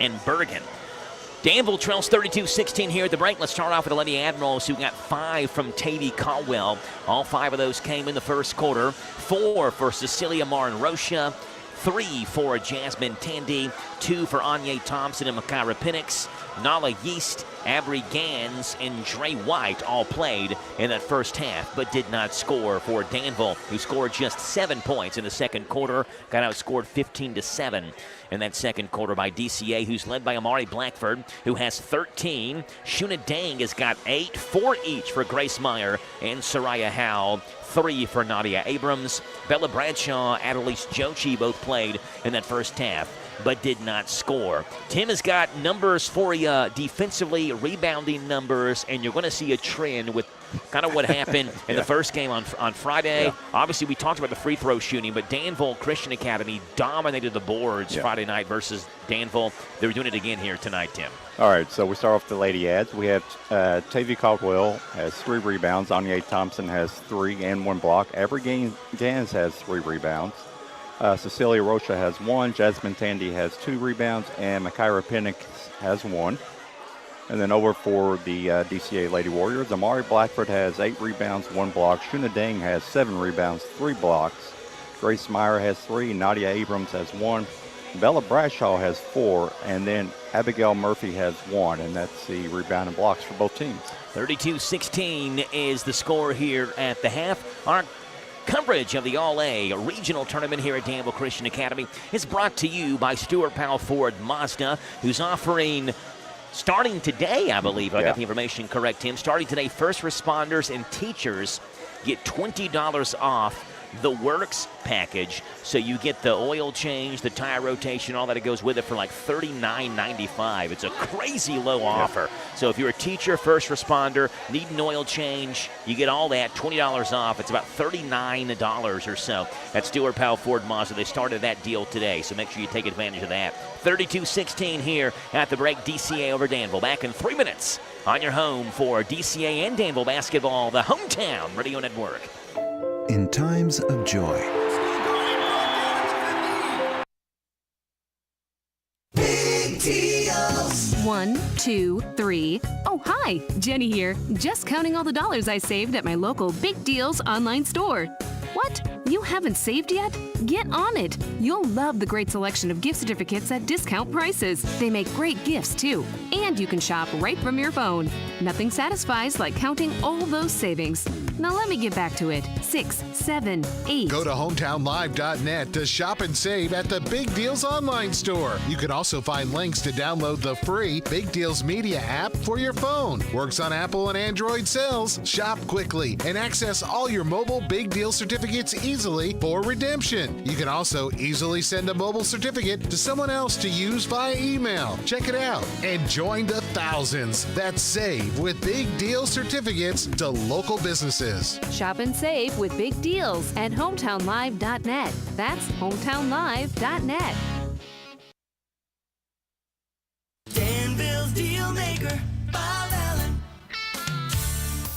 and Bergen. Danville trails 32-16 here at the break. Let's start off with the Lady Admirals, who got 5 from Tavy Caldwell. All 5 of those came in the first quarter. 4 for Cecilia Marin Rocha, 3 for Jasmine Tandy, 2 for Anya Thompson and Makira Penix. Nala Yeast, Abry Gans, and Dre White all played in that first half, but did not score for Danville, who scored just 7 points in the second quarter, got outscored 15-7 in that second quarter by DCA, who's led by Amari Blackford, who has 13. Shuna Dang has got 8, 4 each for Grace Meyer and Soraya Howe, 3 for Nadia Abrams. Bella Bradshaw, Annalise Jochi both played in that first half, but did not score. Tim has got numbers for you defensively, rebounding numbers, and you're going to see a trend with kind of what happened in the first game on Friday. Obviously, we talked about the free throw shooting, but Danville Christian Academy dominated the boards Friday night versus Danville. They're doing it again here tonight, Tim. All right, so we start off the lady ads. We have Tavy Caldwell has 3 rebounds. Anya Thompson has 3 and 1 block. Avery Gans has 3 rebounds. Cecilia Rocha has 1. Jasmine Tandy has 2 rebounds. And Makira Penix has 1. And then over for the DCA Lady Warriors, Amari Blackford has 8 rebounds, 1 block. Shuna Dang has 7 rebounds, 3 blocks. Grace Meyer has 3. Nadia Abrams has 1. Bella Bradshaw has 4. And then Abigail Murphy has 1. And that's the rebound and blocks for both teams. 32-16 is the score here at the half. Our coverage of the All-A regional tournament here at Danville Christian Academy is brought to you by Stuart Powell Ford Mazda, who's offering, starting today, I believe, I got the information correct, Tim, starting today, first responders and teachers get $20 off the Works package. So you get the oil change, the tire rotation, all that it goes with it for like $39.95. It's a crazy low offer. So if you're a teacher, first responder, need an oil change, you get all that, $20 off. It's about $39 or so at Stuart Powell Ford Mazda. They started that deal today, so make sure you take advantage of that. 32-16 here at the break, DCA over Danville. Back in 3 minutes on your home for DCA and Danville basketball, the Hometown Radio Network. In times of joy. Big deals. 1, 2, 3. Oh, hi, Jenny here. Just counting all the dollars I saved at my local Big Deals online store. What? You haven't saved yet? Get on it. You'll love the great selection of gift certificates at discount prices. They make great gifts, too. And you can shop right from your phone. Nothing satisfies like counting all those savings. Now let me get back to it. 6, 7, 8. Go to hometownlive.net to shop and save at the Big Deals online store. You can also find links to download the free Big Deals Media app for your phone. Works on Apple and Android cells. Shop quickly and access all your mobile Big Deal certificates easily for redemption. You can also easily send a mobile certificate to someone else to use via email. Check it out and join the thousands that save with Big Deal certificates to local businesses. Shop and save with Big Deals at hometownlive.net. That's hometownlive.net. Danville's Deal Maker, Bob Allen.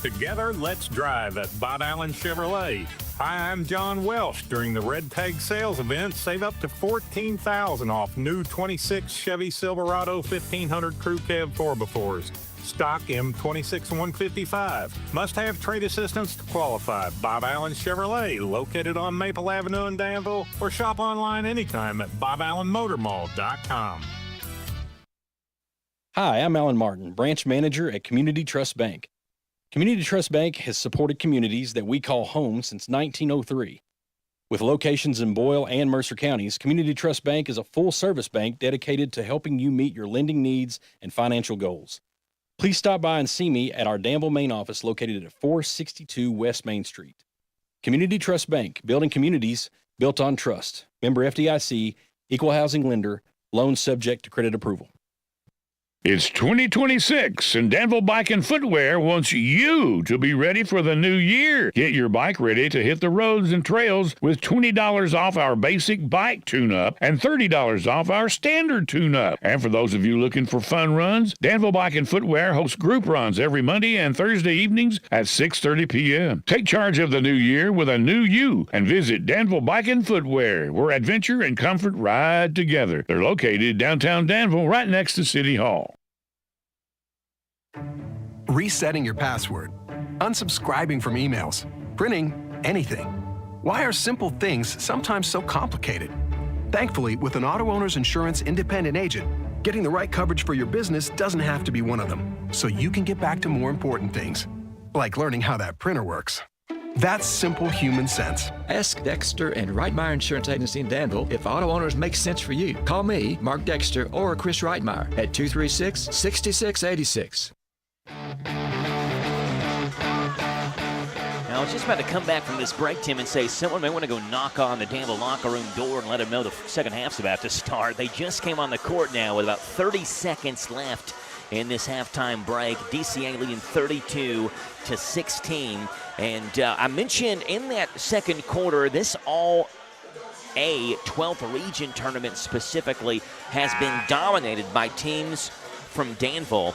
Together, let's drive at Bob Allen Chevrolet. Hi, I'm John Welsh. During the Red Tag sales event, save up to $14,000 off new 26 Chevy Silverado 1500 Crew Cab 4x4s. Stock M26 155. Must have trade assistance to qualify. Bob Allen Chevrolet, located on Maple Avenue in Danville, or shop online anytime at boballenmotormall.com. Hi, I'm Alan Martin, branch manager at Community Trust Bank. Community Trust Bank has supported communities that we call home since 1903. With locations in Boyle and Mercer counties, Community Trust Bank is a full-service bank dedicated to helping you meet your lending needs and financial goals. Please stop by and see me at our Danville main office located at 462 West Main Street. Community Trust Bank, building communities built on trust. Member FDIC, equal housing lender, loans subject to credit approval. It's 2026, and Danville Bike and Footwear wants you to be ready for the new year. Get your bike ready to hit the roads and trails with $20 off our basic bike tune-up and $30 off our standard tune-up. And for those of you looking for fun runs, Danville Bike and Footwear hosts group runs every Monday and Thursday evenings at 6:30 p.m. Take charge of the new year with a new you and visit Danville Bike and Footwear, where adventure and comfort ride together. They're located downtown Danville, right next to City Hall. Resetting your password, unsubscribing from emails, printing anything. Why are simple things sometimes so complicated? Thankfully, with an auto owner's insurance independent agent, getting the right coverage for your business doesn't have to be one of them, so you can get back to more important things, like learning how that printer works. That's simple human sense. Ask Dexter and Reitmeyer Insurance Agency in Danville if auto owners make sense for you. Call me, Mark Dexter, or Chris Reitmeyer at 236-6686. I was just about to come back from this break, Tim, and say someone may want to go knock on the Danville locker room door and let them know the second half's about to start. They just came on the court now with about 30 seconds left in this halftime break. DCA leading 32-16. And I mentioned in that second quarter, this All-A 12th region tournament specifically has been dominated by teams from Danville.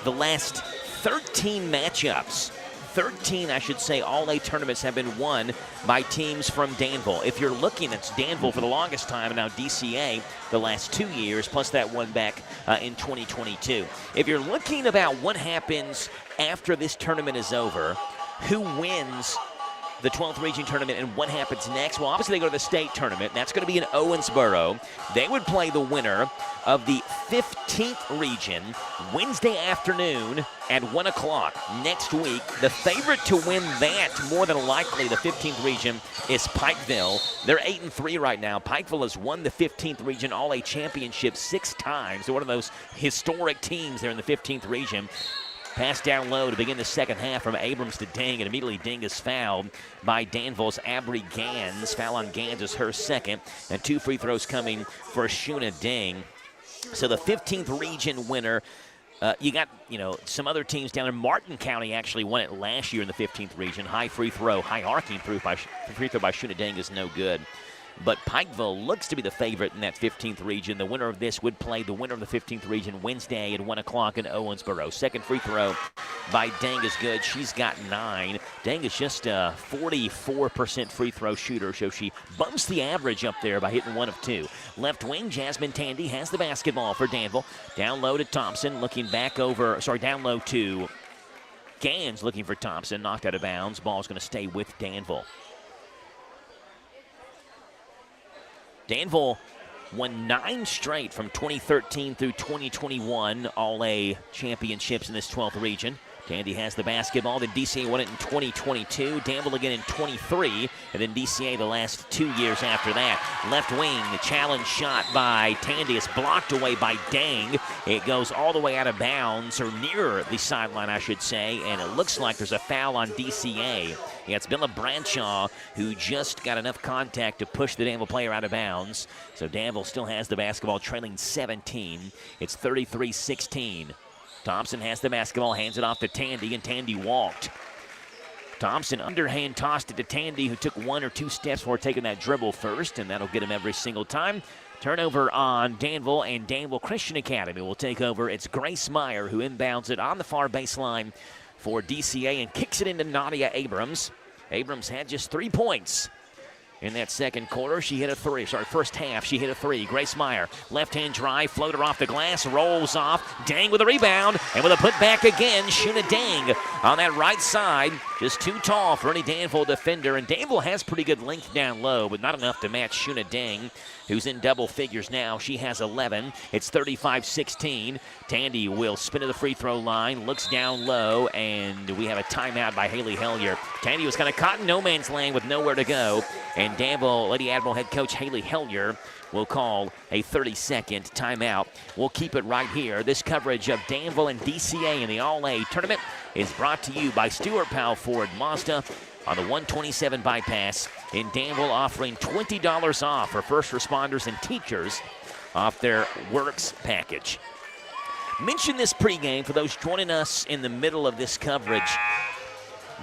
The last 13 matchups, 13, I should say, All-A tournaments have been won by teams from Danville. If you're looking, it's Danville for the longest time, and now DCA the last 2 years, plus that one back in 2022. If you're looking about what happens after this tournament is over, who wins the 12th region tournament and what happens next, well, obviously they go to the state tournament, and that's going to be in Owensboro. They would play the winner of the 15th region Wednesday afternoon at 1 o'clock next week. The favorite to win that, more than likely, the 15th region, is Pikeville. They're 8-3 right now. Pikeville has won the 15th region All-A championship 6 times. They're one of those historic teams there in the 15th region. Pass down low to begin the second half from Abrams to Ding, and immediately Ding is fouled by Danville's Abry Gans. Foul on Gans is her second, and 2 free throws coming for Shuna Ding. So the 15th region winner, you got, some other teams down there. Martin County actually won it last year in the 15th region. High arcing free throw by Shuna Ding is no good. But Pikeville looks to be the favorite in that 15th region. The winner of this would play the winner of the 15th region Wednesday at 1 o'clock in Owensboro. Second free throw by Dang is good. She's got 9. Dang is just a 44% free throw shooter, so she bumps the average up there by hitting 1 of 2. Left wing, Jasmine Tandy has the basketball for Danville. Down low to Thompson, down low to Gans, looking for Thompson. Knocked out of bounds. Ball's going to stay with Danville. Danville won 9 straight from 2013 through 2021 All-A championships in this 12th region. Tandy has the basketball. Then DCA won it in 2022. Danville again in 23. And then DCA the last 2 years after that. Left wing, the challenge shot by Tandy is blocked away by Dang. It goes all the way out of bounds, or near the sideline, I should say. And it looks like there's a foul on DCA. Yeah, it's Bella Bradshaw who just got enough contact to push the Danville player out of bounds. So Danville still has the basketball, trailing 17. It's 33-16. Thompson has the basketball, hands it off to Tandy, and Tandy walked. Thompson underhand tossed it to Tandy, who took 1 or 2 steps before taking that dribble first, and that'll get him every single time. Turnover on Danville, and Danville Christian Academy will take over. It's Grace Meyer who inbounds it on the far baseline for DCA and kicks it into Nadia Abrams. Abrams had just 3 points in that second quarter. She hit a 3. First half, she hit a 3. Grace Meyer, left-hand drive, floater off the glass, rolls off. Dang with a rebound, and with a putback again, Shuna Dang on that right side. Just too tall for any Danville defender, and Danville has pretty good length down low, but not enough to match Shuna Dang, who's in double figures now. She has 11. It's 35-16. Tandy will spin to the free throw line, looks down low, and we have a timeout by Haley Hellier. Tandy was kind of caught in no man's land with nowhere to go, and Danville Lady Admiral head coach Haley Hellier will call a 30-second timeout. We'll keep it right here. This coverage of Danville and DCA in the All-A tournament is brought to you by Stuart Powell Ford Mazda on the 127 bypass in Danville, offering $20 off for first responders and teachers off their Works package. Mention this pregame for those joining us in the middle of this coverage.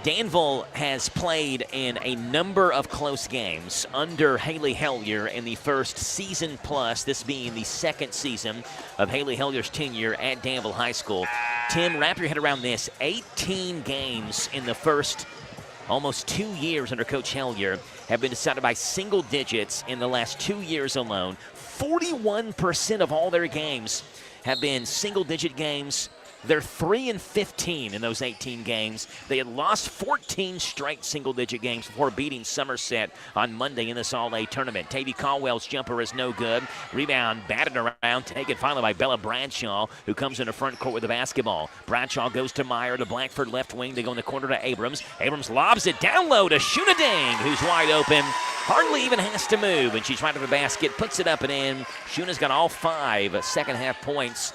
Danville has played in a number of close games under Haley Hellier in the first season plus, this being the second season of Haley Hellier's tenure at Danville High School. Tim, wrap your head around this. 18 games in the first almost 2 years under Coach Hellier have been decided by single digits in the last 2 years alone. 41% of all their games have been single-digit games. They're 3-15 in those 18 games. They had lost 14 straight single-digit games before beating Somerset on Monday in this all-A tournament. Tavy Caldwell's jumper is no good. Rebound batted around, taken finally by Bella Bradshaw, who comes into front court with the basketball. Bradshaw goes to Meyer to Blackford left wing. They go in the corner to Abrams. Abrams lobs it down low to Shuna Dang, who's wide open. Hardly even has to move, and she's right to the basket, puts it up and in. Shuna's got all 5 second-half points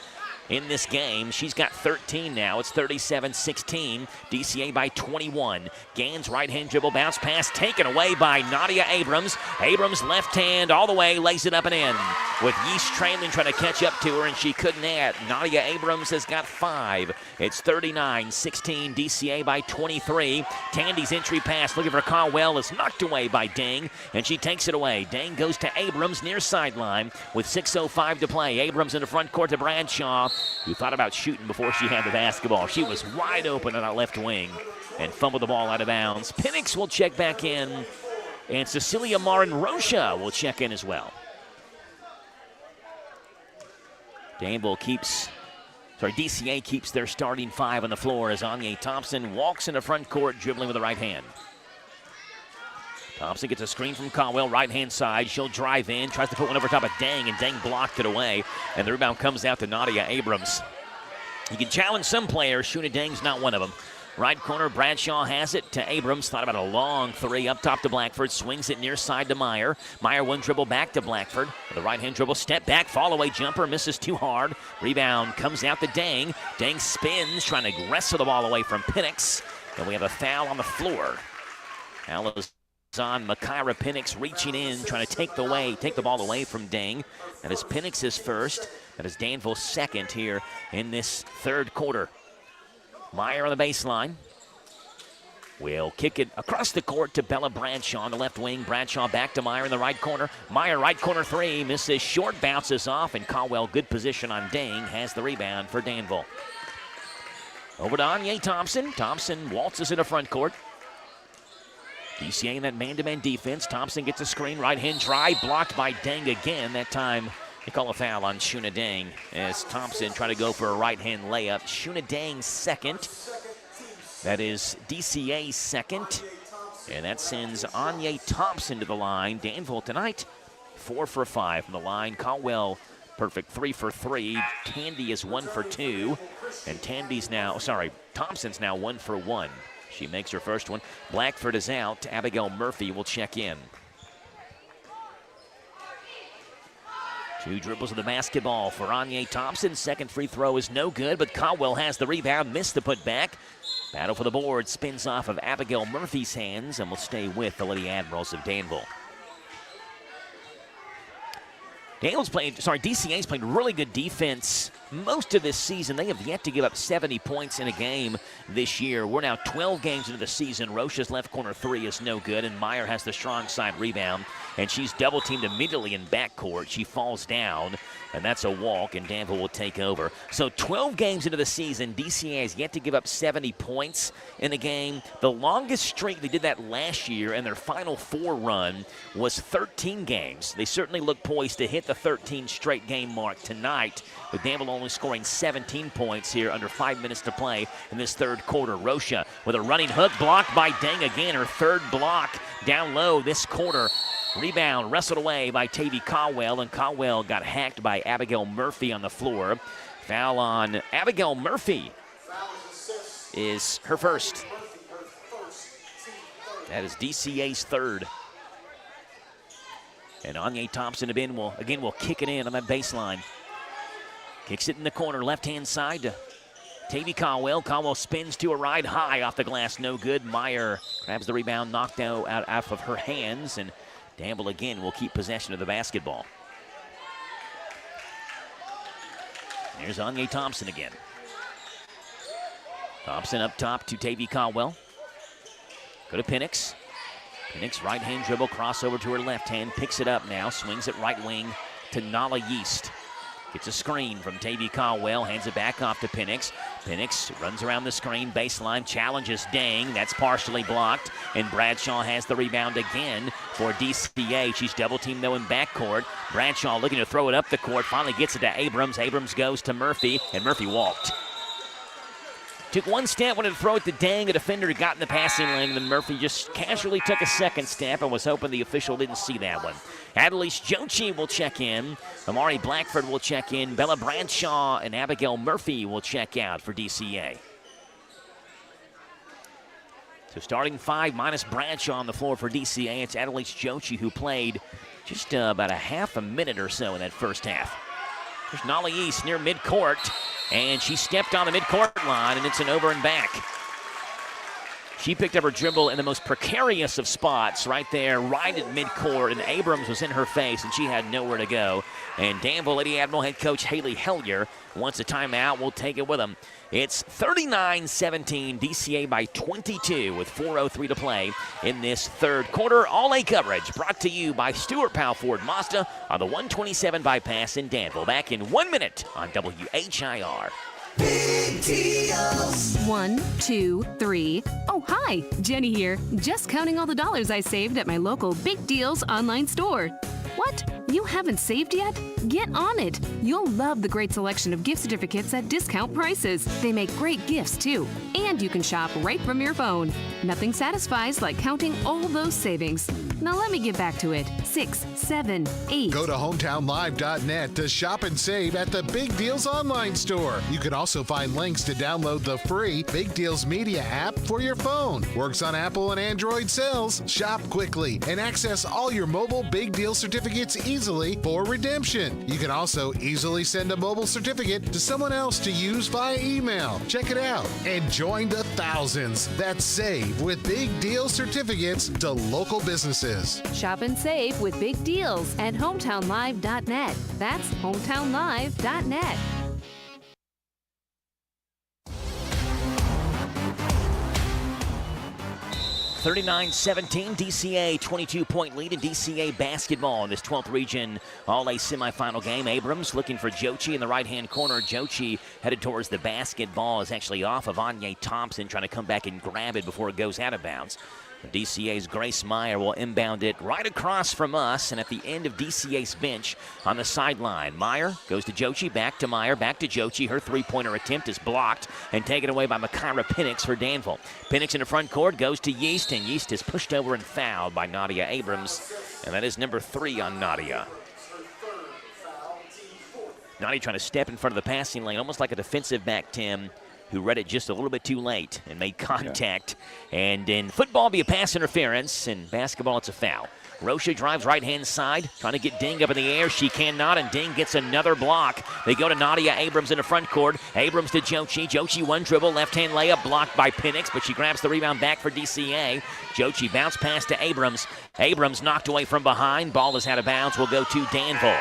in this game. She's got 13 now. It's 37-16. DCA by 21. Gans right-hand dribble bounce pass taken away by Nadia Abrams. Abrams left hand all the way, lays it up and in. With Yeast trailing trying to catch up to her, and she couldn't add. Nadia Abrams has got 5. It's 39-16. DCA by 23. Tandy's entry pass looking for Caldwell is knocked away by Dang, and she takes it away. Dang goes to Abrams near sideline with 6:05 to play. Abrams in the front court to Bradshaw, who thought about shooting before she had the basketball. She was wide open on that left wing and fumbled the ball out of bounds. Penix will check back in, and Cecilia Marin Rocha will check in as well. DCA keeps their starting 5 on the floor as Anya Thompson walks into front court, dribbling with the right hand. Thompson gets a screen from Caldwell, right-hand side. She'll drive in, tries to put one over top of Dang, and Dang blocked it away. And the rebound comes out to Nadia Abrams. You can challenge some players. Shuna Dang's not one of them. Right corner, Bradshaw has it to Abrams. Thought about a long 3 up top to Blackford. Swings it near side to Meyer. Meyer one dribble back to Blackford. With a right-hand dribble, step back, fall-away jumper. Misses too hard. Rebound comes out to Dang. Dang spins, trying to wrestle the ball away from Penix. And we have a foul on the floor. Foul is on Makira Penix, reaching in, trying to take the ball away from Dang. That is Penix's first. That is Danville's second here in this third quarter. Meyer on the baseline. Will kick it across the court to Bella Bradshaw on the left wing. Bradshaw back to Meyer in the right corner. Meyer right corner 3, misses short, bounces off, and Caldwell, good position on Dang, has the rebound for Danville. Over to Anya Thompson. Thompson waltzes into front court. DCA in that man-to-man defense. Thompson gets a screen, right-hand drive, blocked by Dang again. That time they call a foul on Shuna Dang as Thompson tried to go for a right-hand layup. Shuna Dang's second. That is DCA's second. And that sends Anya Thompson to the line. Danville tonight, 4 for 5 from the line. Caldwell, perfect 3 for 3. Tandy is 1 for 2. And Thompson's now 1 for 1. She makes her first one. Blackford is out. Abigail Murphy will check in. 2 dribbles of the basketball for Anya Thompson. Second free throw is no good, but Caldwell has the rebound, missed the putback. Battle for the board spins off of Abigail Murphy's hands and will stay with the Lady Admirals of Danville. DCA's played really good defense most of this season. They have yet to give up 70 points in a game this year. We're now 12 games into the season. Rocha's left corner 3 is no good, and Meyer has the strong side rebound, and she's double-teamed immediately in backcourt. She falls down, and that's a walk, and Danville will take over. So 12 games into the season, DCA has yet to give up 70 points in a game. The longest streak, they did that last year, and their Final Four run was 13 games. They certainly look poised to hit the 13 straight game mark tonight, with Danville only scoring 17 points here under 5 minutes to play in this third quarter. Rocha with a running hook, blocked by Dang again, her third block down low this quarter. Rebound wrestled away by Tavy Caldwell, and Caldwell got hacked by Abigail Murphy on the floor. Foul on Abigail Murphy is her first. That is DCA's third. And Anya Thompson will kick it in on that baseline. Kicks it in the corner, left-hand side to Tavy Caldwell. Caldwell spins to a ride high off the glass, no good. Meyer grabs the rebound, knocked out of her hands, and Danville again will keep possession of the basketball. Here's Anya Thompson again. Thompson up top to Tavy Caldwell. Go to Penix. Penix right-hand dribble, crossover to her left hand, picks it up now, swings it right wing to Nala Yeast. Gets a screen from Tavy Caldwell, hands it back off to Penix. Penix runs around the screen, baseline, challenges Dang. That's partially blocked, and Bradshaw has the rebound again for DCA. She's double-teamed, though, in backcourt. Bradshaw looking to throw it up the court, finally gets it to Abrams. Abrams goes to Murphy, and Murphy walked. Took one step, wanted to throw it to Dang. A defender got in the passing lane, and then Murphy just casually took a second step and was hoping the official didn't see that one. Adelise Jochi will check in. Amari Blackford will check in. Bella Bradshaw and Abigail Murphy will check out for DCA. So starting 5 minus Bradshaw on the floor for DCA. It's Adelise Jochi who played just about a half a minute or so in that first half. There's Nolly East near midcourt, and she stepped on the midcourt line, and it's an over and back. She picked up her dribble in the most precarious of spots right there, right at midcourt, and Abrams was in her face, and she had nowhere to go. And Danville Lady Admiral head coach Haley Hellier wants a timeout. We'll take it with them. It's 39-17, DCA by 22 with 4:03 to play in this third quarter. All-A coverage brought to you by Stuart Powell Ford Mazda on the 127 bypass in Danville. Back in 1 minute on WHIR. Big deals. 1, 2, 3. Oh, hi. Jenny here. Just counting all the dollars I saved at my local Big Deals online store. What? You haven't saved yet? Get on it. You'll love the great selection of gift certificates at discount prices. They make great gifts, too. And you can shop right from your phone. Nothing satisfies like counting all those savings. Now let me get back to it. 6, 7, 8. Go to hometownlive.net to shop and save at the Big Deals online store. You can also find links to download the free Big Deals Media app for your phone. Works on Apple and Android cells. Shop quickly and access all your mobile Big Deal certificates easily for redemption. You can also easily send a mobile certificate to someone else to use via email. Check it out and join the thousands that save with Big Deal certificates to local businesses. Shop and save with Big Deals at hometownlive.net. That's hometownlive.net. (39-17) DCA 22-point lead in DCA basketball in this 12th region All-A semifinal game. Abrams looking for Jochi in the right-hand corner. Jochi headed towards the basketball is actually off of Anya Thompson, trying to come back and grab it before it goes out of bounds. DCA's Grace Meyer will inbound it right across from us, and at the end of DCA's bench on the sideline. Meyer goes to Jochi, back to Meyer, back to Jochi. Her three-pointer attempt is blocked and taken away by Makira Penix for Danville. Penix in the front court goes to Yeast, and Yeast is pushed over and fouled by Nadia Abrams, and that is number 3 on Nadia. Nadia trying to step in front of the passing lane, almost like a defensive back, Tim, who read it just a little bit too late and made contact. Yeah. And in football, be a pass interference. In basketball, it's a foul. Rocha drives right-hand side, trying to get Ding up in the air. She cannot, and Ding gets another block. They go to Nadia Abrams in the front court. Abrams to Jochi. Jochi one dribble, left-hand layup, blocked by Penix, but she grabs the rebound back for DCA. Jochi bounce pass to Abrams. Abrams knocked away from behind. Ball is out of bounds. Will go to Danville.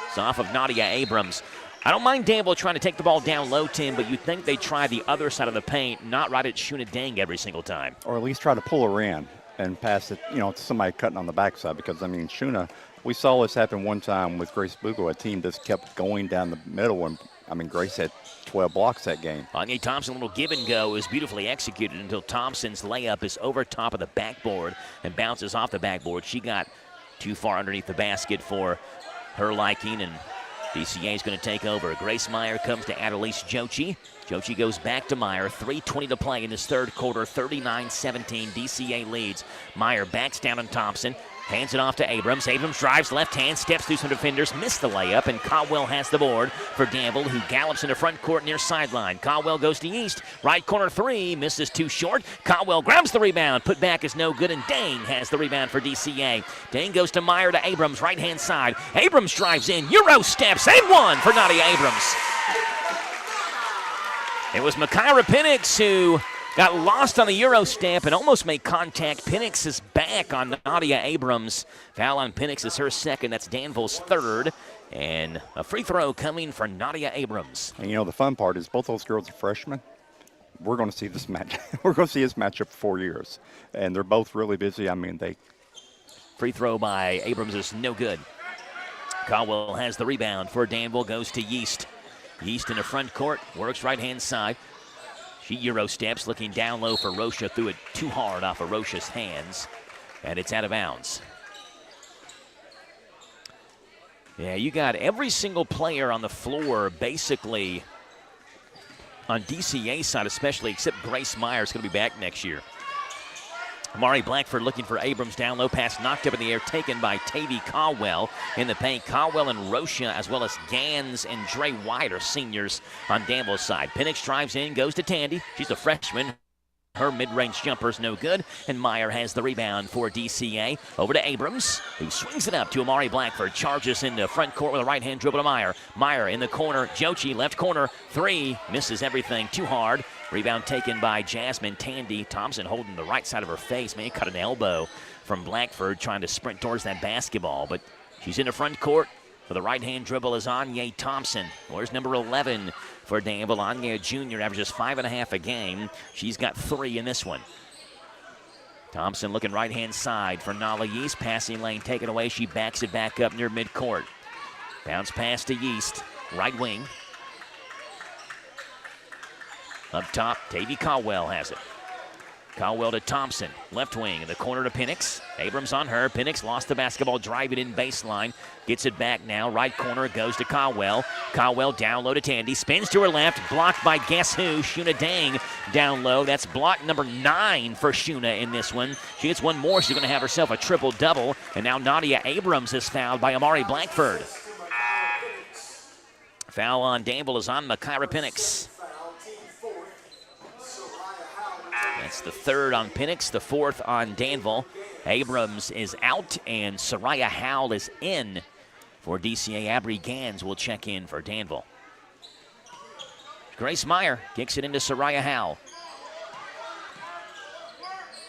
It's off of Nadia Abrams. I don't mind Danville trying to take the ball down low, Tim, but you'd think they'd try the other side of the paint, not right at Shuna Dang every single time. Or at least try to pull her in and pass it, to somebody cutting on the backside. Because, Shuna, we saw this happen one time with Grace Bugo, a team that kept going down the middle. And, Grace had 12 blocks that game. Anya Thompson, a little give and go, is beautifully executed until Thompson's layup is over top of the backboard and bounces off the backboard. She got too far underneath the basket for her liking, and DCA is going to take over. Grace Meyer comes to Adelise Jochi. Jochi goes back to Meyer. 3:20 to play in this third quarter. 39-17. DCA leads. Meyer backs down on Thompson. Hands it off to Abrams. Abrams drives left hand, steps through some defenders, missed the layup, and Caldwell has the board for Danville, who gallops into front court near sideline. Caldwell goes to East. Right corner 3, misses too short. Caldwell grabs the rebound. Put back is no good, and Dang has the rebound for DCA. Dang goes to Meyer to Abrams, right-hand side. Abrams drives in. Euro steps, and one for Nadia Abrams. It was Makira Penix who got lost on the Euro step and almost made contact. Penix is back on Nadia Abrams. Foul on Penix is her second. That's Danville's third. And a free throw coming for Nadia Abrams. And the fun part is both those girls are freshmen. We're going to see this match. We're going to see this matchup for 4 years. And they're both really busy. Free throw by Abrams is no good. Caldwell has the rebound for Danville, goes to Yeast. Yeast in the front court, works right-hand side. She Euro steps, looking down low for Rocha, threw it too hard off of Rocha's hands, and it's out of bounds. Yeah, you got every single player on the floor basically on DCA side especially, except Grace Meyer is going to be back next year. Amari Blackford looking for Abrams down low. Pass knocked up in the air, taken by Tavy Caldwell in the paint. Caldwell and Rocha, as well as Gans and Dre White are seniors on Danville's side. Penix drives in, goes to Tandy. She's a freshman. Her mid-range jumper's no good, and Meyer has the rebound for DCA. Over to Abrams, who swings it up to Amari Blackford. Charges into front court with a right-hand dribble to Meyer. Meyer in the corner. Jochi, left corner. Three. Misses everything. Too hard. Rebound taken by Jasmine Tandy. Thompson holding the right side of her face. May cut an elbow from Blackford trying to sprint towards that basketball. But she's in the front court. For the right-hand dribble is Anya Thompson. Where's number 11 for Danville? Anya Jr. averages 5.5 a game. She's got 3 in this one. Thompson looking right-hand side for Nala Yeast. Passing lane taken away. She backs it back up near midcourt. Bounce pass to Yeast. Right wing. Up top, Tavy Caldwell has it. Caldwell to Thompson, left wing in the corner to Penix. Abrams on her. Penix lost the basketball, driving in baseline. Gets it back now. Right corner goes to Caldwell. Caldwell down low to Tandy. Spins to her left. Blocked by guess who? Shuna Dang down low. That's block number 9 for Shuna in this one. She gets one more. She's going to have herself a triple-double. And now Nadia Abrams is fouled by Amari Blackford. Foul on Danville is on Makira Penix. That's the 3rd on Penix, the 4th on Danville. Abrams is out, and Soraya Howell is in for DCA. Abry Gans will check in for Danville. Grace Meyer kicks it into Soraya Howell.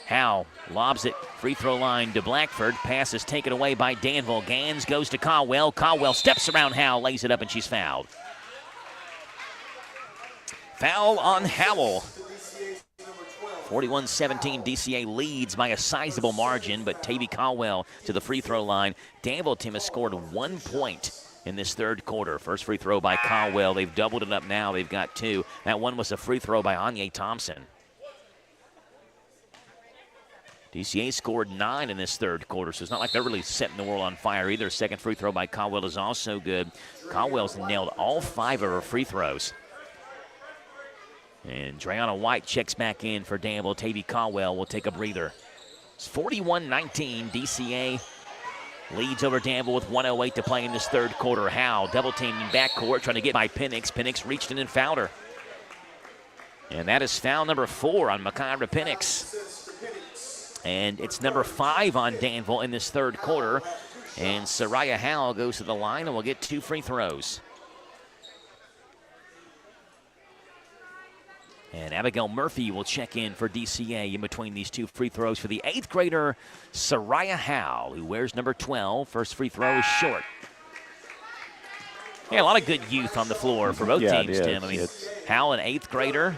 Howell lobs it, free throw line to Blackford. Pass is taken away by Danville. Gans goes to Caldwell. Caldwell steps around Howell, lays it up, and she's fouled. Foul on Howell. 41-17, DCA leads by a sizable margin, but Tavy Caldwell to the free throw line. Danville team has scored 1 point in this third quarter. First free throw by Caldwell. They've doubled it up now. They've got 2. That one was a free throw by Anya Thompson. DCA scored 9 in this third quarter, so it's not like they're really setting the world on fire either. Second free throw by Caldwell is also good. Caldwell's nailed all 5 of her free throws. And Dreana White checks back in for Danville. Tavy Caldwell will take a breather. It's 41-19. DCA leads over Danville with 1:08 to play in this third quarter. Howe double teaming backcourt, trying to get by Penix. Penix reached in and fouled her. And that is foul number 4 on Makira Penix. And it's number 5 on Danville in this third quarter. And Soraya Howell goes to the line and will get 2 free throws. And Abigail Murphy will check in for DCA in between these 2 free throws for the 8th grader, Soraya Howell, who wears number 12. First free throw is short. Yeah, a lot of good youth on the floor for both teams, Tim. I mean, Howell, an 8th grader.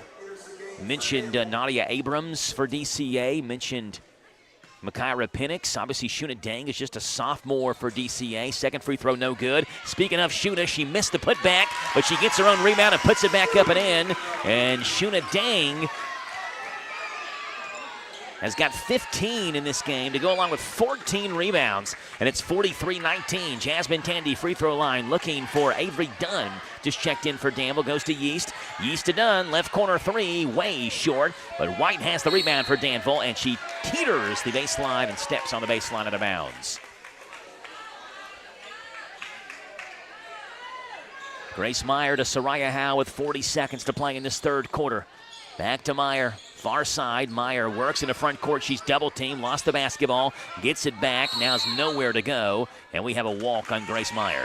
Mentioned Nadia Abrams for DCA. Mentioned Makira Penix. Obviously, Shuna Dang is just a sophomore for DCA. Second free throw, no good. Speaking of Shuna, she missed the putback, but she gets her own rebound and puts it back up and in. And Shuna Dang has got 15 in this game to go along with 14 rebounds. And it's 43-19. Jasmine Tandy, free throw line, looking for Avery Dunn. Just checked in for Danville, goes to Yeast. Yeast to Dunn, left corner 3, way short. But White has the rebound for Danville, and she teeters the baseline and steps on the baseline out of bounds. Grace Meyer to Soraya Howe with 40 seconds to play in this third quarter. Back to Meyer. Far side, Meyer works in the front court. She's double teamed, lost the basketball, gets it back, now has nowhere to go, and we have a walk on Grace Meyer.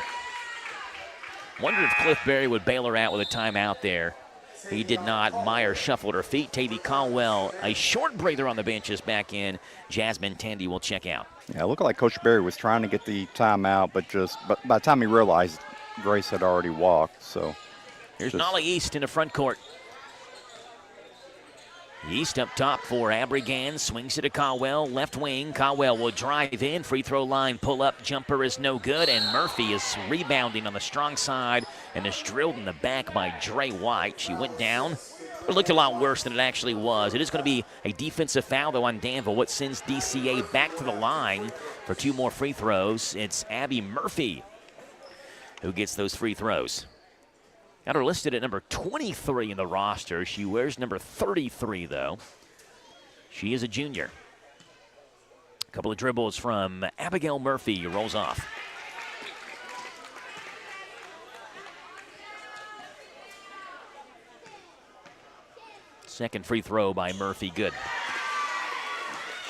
Wonder if Cliff Berry would bail her out with a timeout there. He did not. Meyer shuffled her feet. Tavy Caldwell, a short breather on the bench, is back in. Jasmine Tandy will check out. Yeah, it looked like Coach Berry was trying to get the timeout, but by the time he realized Grace had already walked, so. Here's Nala East in the front court. East up top for Abrigan, swings it to Caldwell, left wing. Caldwell will drive in, free throw line, pull up, jumper is no good, and Murphy is rebounding on the strong side and is drilled in the back by Dre White. She went down. It looked a lot worse than it actually was. It is going to be a defensive foul, though, on Danville, what sends DCA back to the line for 2 more free throws. It's Abby Murphy who gets those free throws. Got her listed at number 23 in the roster. She wears number 33, though. She is a junior. A couple of dribbles from Abigail Murphy. Rolls off. Second free throw by Murphy. Good.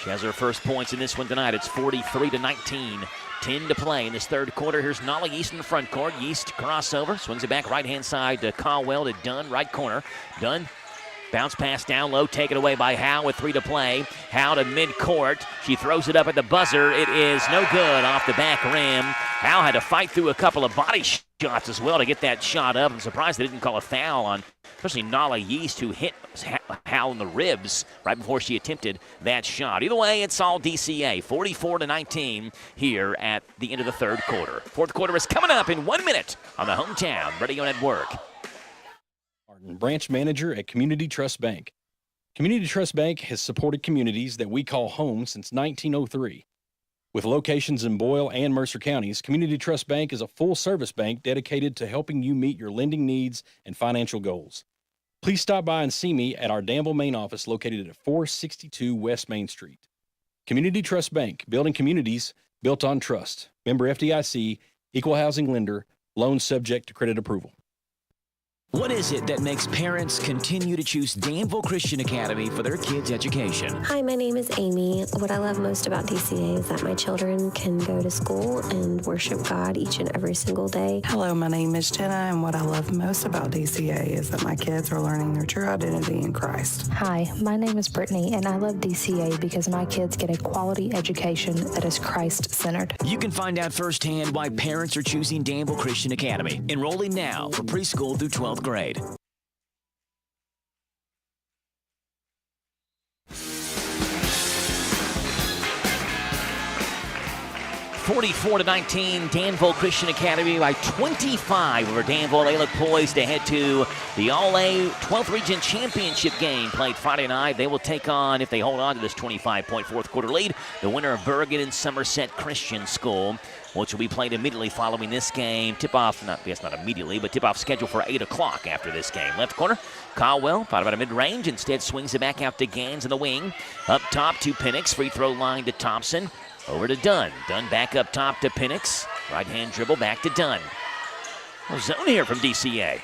She has her first points in this one tonight. It's 43-19. 10 to play in this third quarter. Here's Nala Yeast in the front court. Yeast crossover. Swings it back right-hand side to Caldwell to Dunn. Right corner. Dunn. Bounce pass down low. Taken away by Howe with 3 to play. Howe to midcourt. She throws it up at the buzzer. It is no good off the back rim. Howe had to fight through a couple of body shots as well to get that shot up. I'm surprised they didn't call a foul on especially Nala Yeast, who hit Howe in the ribs right before she attempted that shot. Either way, it's all DCA. 44-19 here at the end of the third quarter. Fourth quarter is coming up in 1 minute on the Hometown Radio Network. Branch manager at Community Trust Bank. Community Trust Bank has supported communities that we call home since 1903. With locations in Boyle and Mercer counties, Community Trust Bank is a full-service bank dedicated to helping you meet your lending needs and financial goals. Please stop by and see me at our Danville main office located at 462 West Main Street. Community Trust Bank, building communities built on trust. Member FDIC, equal housing lender, loans subject to credit approval. What is it that makes parents continue to choose Danville Christian Academy for their kids' education? Hi, my name is Amy. What I love most about DCA is that my children can go to school and worship God each and every single day. Hello, my name is Jenna, and what I love most about DCA is that my kids are learning their true identity in Christ. Hi, my name is Brittany, and I love DCA because my kids get a quality education that is Christ-centered. You can find out firsthand why parents are choosing Danville Christian Academy. Enrolling now for preschool through 12th grade. 44-19, Danville Christian Academy by 25 over Danville. They look poised to head to the All-A 12th Region Championship game played Friday night. They will take on, if they hold on to this 25-point fourth quarter lead, the winner of Bergen and Somerset Christian School, which will be played immediately following this game. Tip-off, not immediately, but tip-off scheduled for 8 o'clock after this game. Left corner, Caldwell, thought about a mid-range, instead swings it back out to Gans in the wing. Up top to Penix, free throw line to Thompson. Over to Dunn. Dunn back up top to Penix. Right-hand dribble back to Dunn. A zone here from DCA.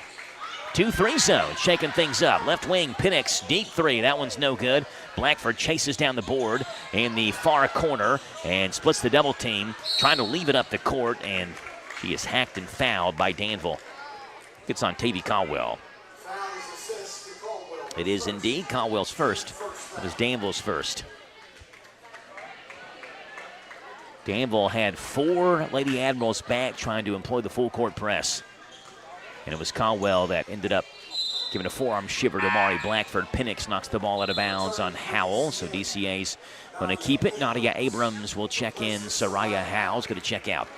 2-3 zone, shaking things up. Left wing, Penix, deep three. That one's no good. Blackford chases down the board in the far corner and splits the double team, trying to leave it up the court, and she is hacked and fouled by Danville. Gets on Tavy Caldwell. It is indeed Caldwell's first. It is Danville's first. Danville had 4 Lady Admirals back trying to employ the full court press. And it was Caldwell that ended up giving a forearm shiver to Mari Blackford. Penix knocks the ball out of bounds on Howell, so DCA's going to keep it. Nadia Abrams will check in. Soraya Howell's going to check out.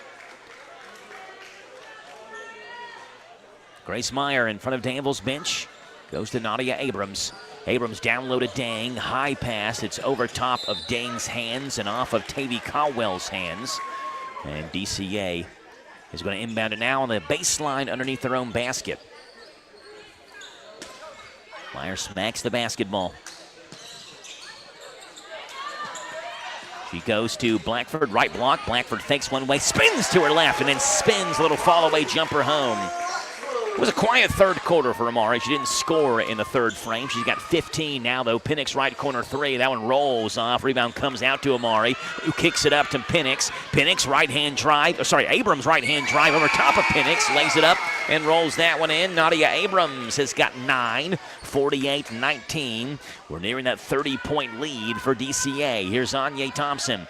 Grace Meyer in front of Danville's bench. Goes to Nadia Abrams. Abrams down low to Dang. High pass. It's over top of Dang's hands and off of Tavy Caldwell's hands. And DCA is going to inbound it now on the baseline underneath their own basket. Meyer smacks the basketball. She goes to Blackford, right block. Blackford fakes one way, spins to her left, and then spins a little fall-away jumper home. It was a quiet third quarter for Amari. She didn't score in the third frame. She's got 15 now, though. Penix right corner 3. That one rolls off. Rebound comes out to Amari, who kicks it up to Penix. Penix right-hand drive. Abrams right-hand drive over top of Penix. Lays it up and rolls that one in. Nadia Abrams has got 9, 48-19. We're nearing that 30-point lead for DCA. Here's Anya Thompson.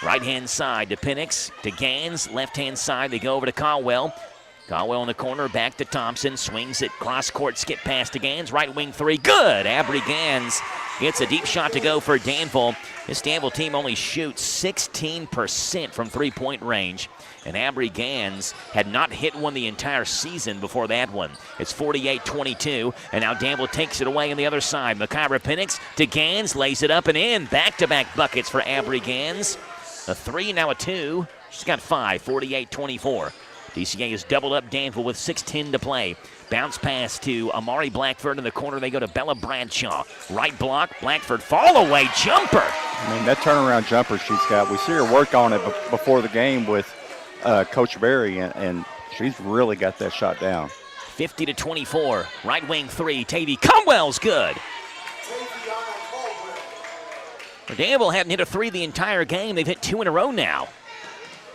Right-hand side to Penix, to Gans. Left-hand side, they go over to Caldwell. Caldwell in the corner, back to Thompson, swings it, cross-court skip pass to Gans, right wing 3, good! Abry Gans gets a deep shot to go for Danville. This Danville team only shoots 16% from three-point range, and Abry Gans had not hit one the entire season before that one. It's 48-22, and now Danville takes it away on the other side. Makira Penix to Gans, lays it up and in, back-to-back buckets for Abry Gans. A 3, now a 2, she's got 5, 48-24. DCA has doubled up Danville with 6:10 to play. Bounce pass to Amari Blackford in the corner. They go to Bella Bradshaw. Right block, Blackford fall away jumper. I mean, that turnaround jumper she's got, we see her work on it before the game with Coach Berry, and she's really got that shot down. 50-24. Right wing three. Tavy Caldwell's good. Danville hadn't hit a three the entire game. They've hit 2 in a row now.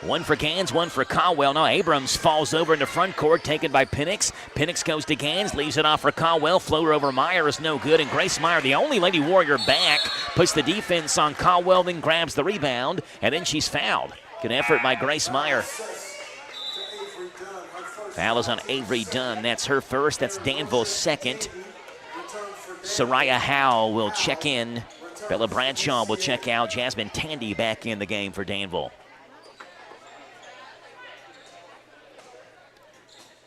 One for Gans, one for Caldwell. Now Abrams falls over in the front court, taken by Penix. Penix goes to Gans, leaves it off for Caldwell. Floater over Meyer is no good, and Grace Meyer, the only Lady Warrior back, puts the defense on Caldwell, then grabs the rebound, and then she's fouled. Good effort by Grace Meyer. Foul is on Avery Dunn. That's her first. That's Danville's second. Soraya Howe will check in. Bella Bradshaw will check out. Jasmine Tandy back in the game for Danville.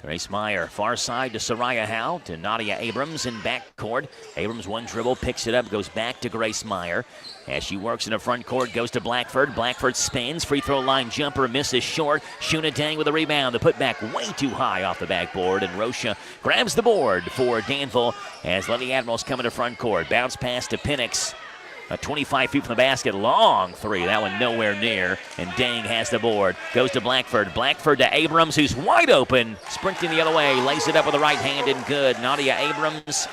Grace Meyer, far side to Soraya Howe, to Nadia Abrams in backcourt. Abrams one dribble, picks it up, goes back to Grace Meyer. As she works in the front court, goes to Blackford. Blackford spins, free throw line jumper, misses short. Shuna Dang with a rebound. The putback way too high off the backboard, and Rocha grabs the board for Danville as Lady Admirals come into front court. Bounce pass to Penix. 25 feet from the basket, long three. That one nowhere near, and Dang has the board. Goes to Blackford. Blackford to Abrams, who's wide open. Sprinting the other way, lays it up with the right hand and good. Nadia Abrams,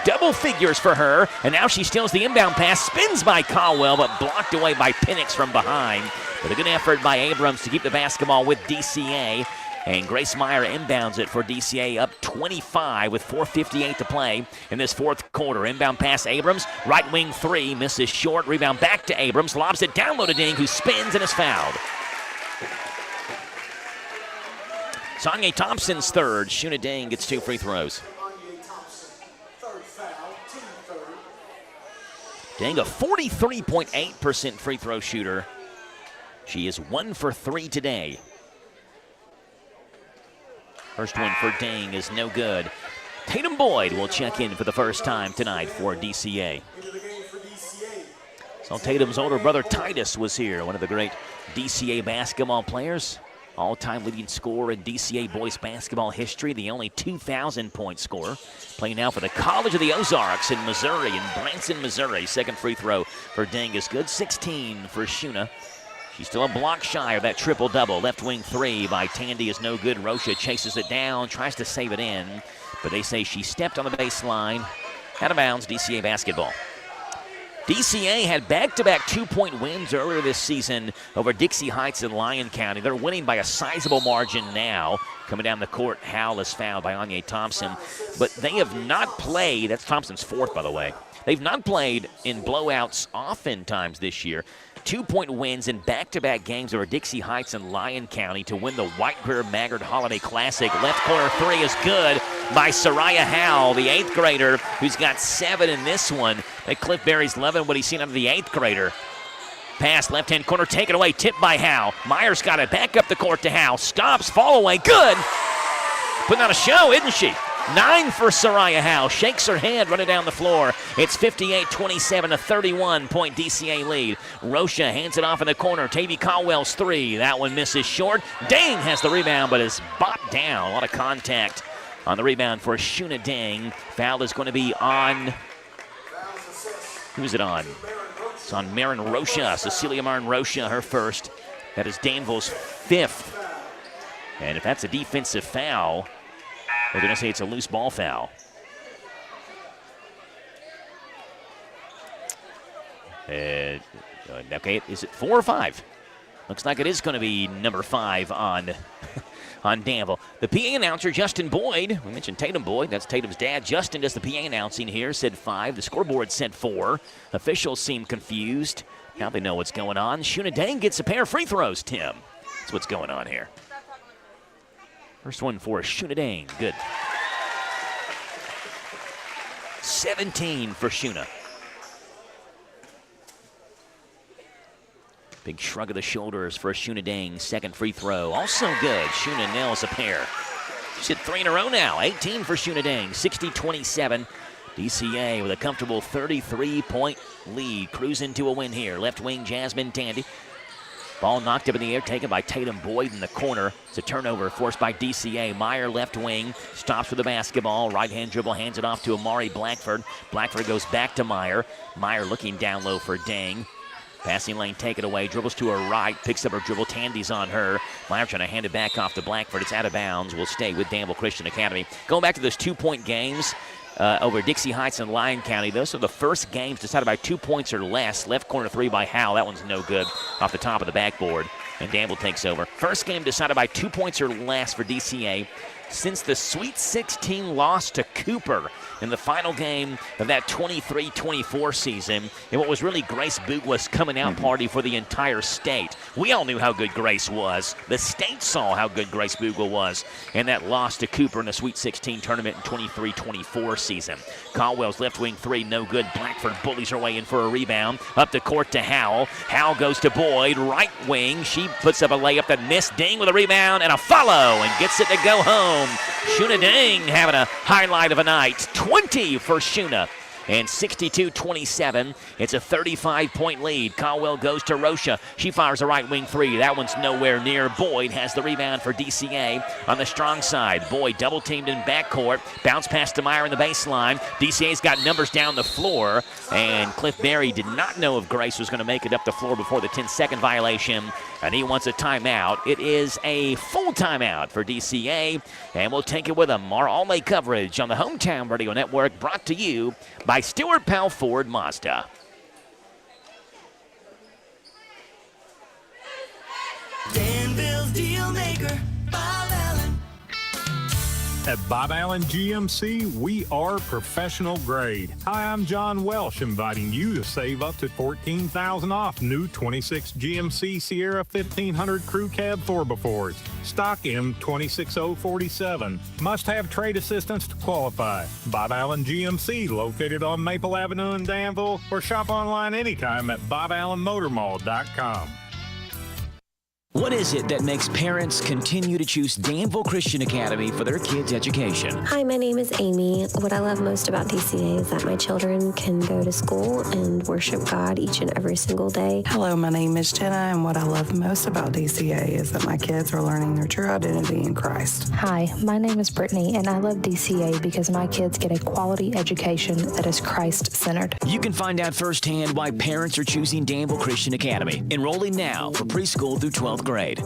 double figures for her, and now she steals the inbound pass. Spins by Caldwell, but blocked away by Penix from behind. But a good effort by Abrams to keep the basketball with DCA. And Grace Meyer inbounds it for DCA, up 25 with 4:58 to play in this fourth quarter. Inbound pass Abrams, right wing three, misses short. Rebound back to Abrams, lobs it down low to Ding, who spins and is fouled. Sonia Thompson's third. Shuna Ding gets 2 free throws. Ding, a 43.8% free throw shooter. She is 1 for 3 today. First one for Dang is no good. Tatum Boyd will check in for the first time tonight for DCA. So Tatum's older brother Titus was here, one of the great DCA basketball players. All-time leading scorer in DCA boys basketball history, the only 2,000-point scorer. Playing now for the College of the Ozarks in Missouri, in Branson, Missouri. Second free throw for Dang is good. 16 for Shuna. She's still a block shy of that triple-double. Left wing three by Tandy is no good. Rocha chases it down, tries to save it in, but they say she stepped on the baseline. Out of bounds, DCA basketball. DCA had back-to-back 2-point wins earlier this season over Dixie Heights and Lyon County. They're winning by a sizable margin now. Coming down the court, Howell is fouled by Anya Thompson. But they have not played, that's Thompson's fourth, by the way. They've not played in blowouts oftentimes this year. 2-point wins in back-to-back games over Dixie Heights and Lyon County to win the WHIR Maggard Holiday Classic. Left corner three is good by Soraya Howell, the 8th grader, who's got 7 in this one. That Cliff Berry's loving what he's seen out of the 8th grader. Pass, left-hand corner, taken away, tipped by Howell. Myers got it back up the court to Howell. Stops, fall away, good. Putting on a show, isn't she? 9 for Soraya Howe. Shakes her head, running down the floor. It's 58-27, a 31-point DCA lead. Rocha hands it off in the corner. Tavy Caldwell's three. That one misses short. Dang has the rebound, but is bopped down. A lot of contact on the rebound for Shuna Dang. Foul is going to be on... Who's it on? It's on Marin Rocha. Cecilia Marin Rocha, her first. That is Danville's 5th. And if that's a defensive foul... They're going to say it's a loose ball foul. Okay, is it 4 or 5? Looks like it is going to be number 5 on, on Danville. The PA announcer, Justin Boyd, we mentioned Tatum Boyd, that's Tatum's dad. Justin does the PA announcing here, said 5. The scoreboard said 4. Officials seem confused. Now they know what's going on. Shuna Dang gets a pair of free throws, Tim. That's what's going on here. First one for Shuna Dang, good. 17 for Shuna. Big shrug of the shoulders for Shuna Dang, second free throw. Also good, Shuna nails a pair. She's hit 3 in a row now, 18 for Shuna Dang, 60-27. DCA with a comfortable 33-point lead, cruising to a win here. Left wing Jasmine Tandy. Ball knocked up in the air, taken by Tatum Boyd in the corner. It's a turnover forced by DCA. Meyer left wing, stops with the basketball. Right-hand dribble, hands it off to Amari Blackford. Blackford goes back to Meyer. Meyer looking down low for Dang. Passing lane, take it away, dribbles to her right, picks up her dribble, Tandy's on her. Meyer trying to hand it back off to Blackford. It's out of bounds. Will stay with Danville Christian Academy. Going back to those 2-point games over Dixie Heights and Lyon County, those are the first games decided by 2 points or less. Left corner three by Howell. That one's no good off the top of the backboard. And Danville takes over. First game decided by 2 points or less for DCA since the Sweet 16 loss to Cooper in the final game of that 23-24 season in what was really Grace Bougwa's coming out party for the entire state. We all knew how good Grace was. The state saw how good Grace Bougwa was in that loss to Cooper in the Sweet 16 tournament in 23-24 season. Caldwell's left wing three, no good. Blackford bullies her way in for a rebound. Up the court to Howell. Howell goes to Boyd, right wing. She puts up a layup that missed. Ding with a rebound and a follow and gets it to go home. Shuna Dang having a highlight of a night. 20 for Shuna. And 62-27, it's a 35-point lead. Caldwell goes to Rocha. She fires a right wing three. That one's nowhere near. Boyd has the rebound for DCA on the strong side. Boyd double teamed in backcourt. Bounce pass to Meyer in the baseline. DCA's got numbers down the floor. And Cliff Berry did not know if Grace was going to make it up the floor before the 10-second violation. And he wants a timeout. It is a full timeout for DCA. And we'll take it with them. Our all-day coverage on the Hometown Radio Network brought to you by Stewart Powell Ford Mazda. Danville's deal maker, Bob Allen. At Bob Allen GMC, we are professional grade. Hi, I'm John Welsh, inviting you to save up to $14,000 off new 26 GMC Sierra 1500 Crew Cab 4x4s. Stock M26047. Must have trade assistance to qualify. Bob Allen GMC, located on Maple Avenue in Danville, or shop online anytime at boballenmotormall.com. What is it that makes parents continue to choose Danville Christian Academy for their kids' education? Hi, my name is Amy. What I love most about DCA is that my children can go to school and worship God each and every single day. Hello, my name is Jenna, and what I love most about DCA is that my kids are learning their true identity in Christ. Hi, my name is Brittany, and I love DCA because my kids get a quality education that is Christ-centered. You can find out firsthand why parents are choosing Danville Christian Academy. Enrolling now for preschool through 12th grade.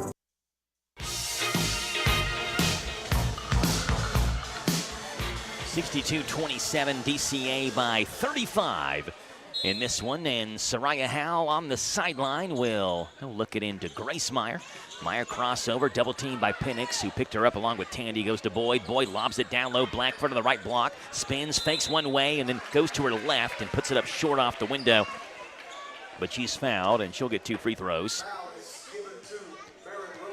62-27, DCA by 35 in this one. And Soraya Howell on the sideline will look it into Grace Meyer. Meyer crossover, double teamed by Penix, who picked her up along with Tandy. Goes to Boyd. Boyd lobs it down low. Blackford on the right block. Spins, fakes one way, and then goes to her left and puts it up short off the window. But she's fouled, and she'll get 2 free throws.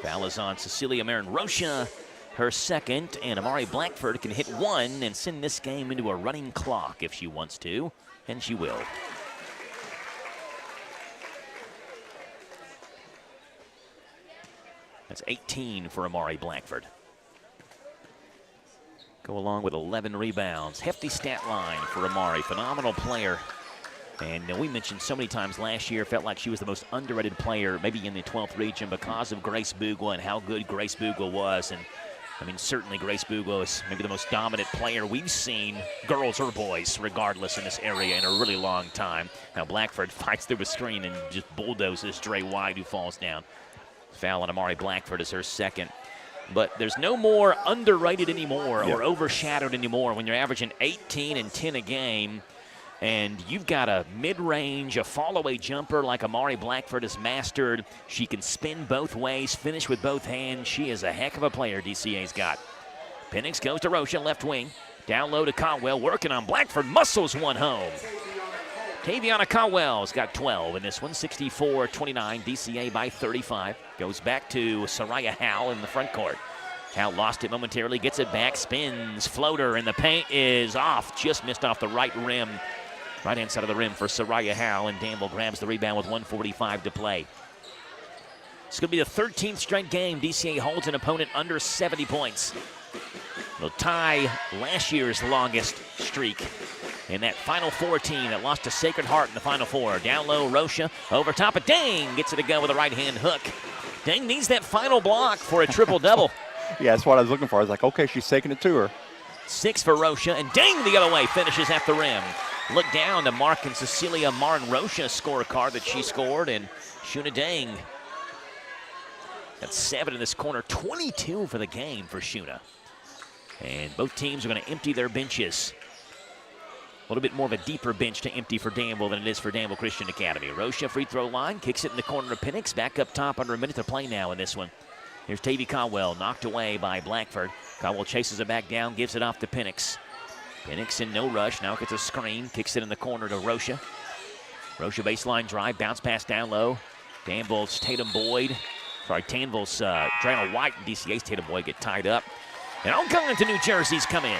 Foul is on Cecilia Marin Rocha, her second, and Amari Blackford can hit one and send this game into a running clock if she wants to, and she will. That's 18 for Amari Blackford. Go along with 11 rebounds. Hefty stat line for Amari, phenomenal player. And we mentioned so many times last year, felt like she was the most underrated player, maybe in the 12th region, because of Grace Bougwa and how good Grace Bougwa was. And I mean, certainly Grace Bougwa is maybe the most dominant player we've seen, girls or boys, regardless, in this area in a really long time. Now Blackford fights through a screen and just bulldozes Dre White, who falls down. Foul on Amari Blackford is her second. But there's no more underrated anymore or overshadowed anymore when you're averaging 18 and 10 a game. And you've got a mid-range, a fall-away jumper like Amari Blackford has mastered. She can spin both ways, finish with both hands. She is a heck of a player DCA's got. Penix goes to Rocha, left wing. Down low to Caldwell, working on Blackford. Muscles one home. Taviana Caldwell's got 12 in this one, 64-29, DCA by 35. Goes back to Soraya Howell in the front court. Howell lost it momentarily, gets it back, spins, floater, and the paint is off. Just missed off the right rim. Right-hand side of the rim for Soraya Howell, and Danville grabs the rebound with 1:45 to play. It's going to be the 13th straight game DCA holds an opponent under 70 points. will tie last year's longest streak. And that Final Four team that lost to Sacred Heart in the Final Four. Down low, Rocha over top of Dang. Gets it to go with a right-hand hook. Dang needs that final block for a triple-double. Yeah, that's what I was looking for. I was like, okay, she's taking it to her. 6 for Rocha, and Dang the other way finishes at the rim. Look down to Mark and Cecilia Martin Rocha's scorecard that she scored, and Shuna Dang. That's 7 in this corner, 22 for the game for Shuna. And both teams are going to empty their benches. A little bit more of a deeper bench to empty for Danville than it is for Danville Christian Academy. Rocha free throw line, kicks it in the corner of Penix. Back up top, under a minute to play now in this one. Here's Tavy Caldwell, knocked away by Blackford. Caldwell chases it back down, gives it off to Penix. Penix in no rush, now gets a screen, kicks it in the corner to Rocha. Rocha baseline drive, bounce pass down low. Danville's Drano White and DCA's Tatum Boyd get tied up. And all kinds of New Jerseys come in.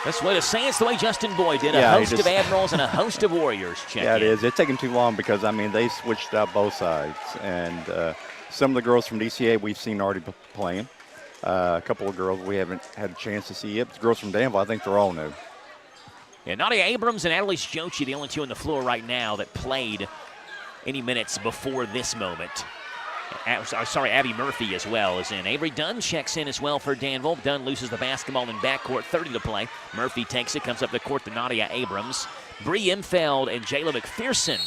That's the way to say it's the way Justin Boyd did. A host of Admirals and a host of Warriors check Yeah, in. it is. It's taking too long because, I mean, they switched out both sides. And some of the girls from DCA we've seen already playing. A couple of girls we haven't had a chance to see yet. The girls from Danville, I think they're all new. Yeah, Nadia Abrams and Annalise Jochi, the only two on the floor right now that played any minutes before this moment. Abby Murphy as well is in. Avery Dunn checks in as well for Danville. Dunn loses the basketball in backcourt, 30 to play. Murphy takes it, comes up the court to Nadia Abrams. Bree Imfeld and Jayla McPherson,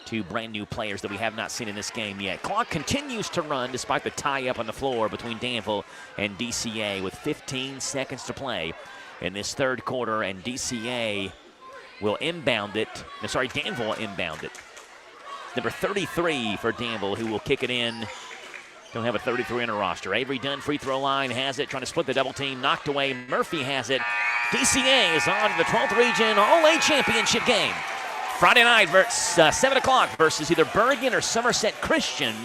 two brand new players that we have not seen in this game yet. Clock continues to run despite the tie-up on the floor between Danville and DCA with 15 seconds to play in this third quarter, and DCA will inbound it. Danville will inbound it. Number 33 for Danville, who will kick it in. Don't have a 33 in her roster. Avery Dunn, free throw line, has it, trying to split the double team, knocked away. Murphy has it. DCA is on to the 12th Region All-A Championship game. Friday night, 7 o'clock versus either Bergen or Somerset Christian.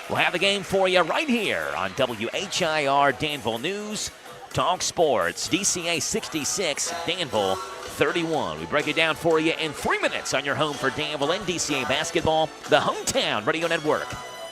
We'll have the game for you right here on WHIR Danville News Talk Sports. DCA 66, Danville 31. We break it down for you in 3 minutes on your home for Danville and DCA basketball, the Hometown Radio Network.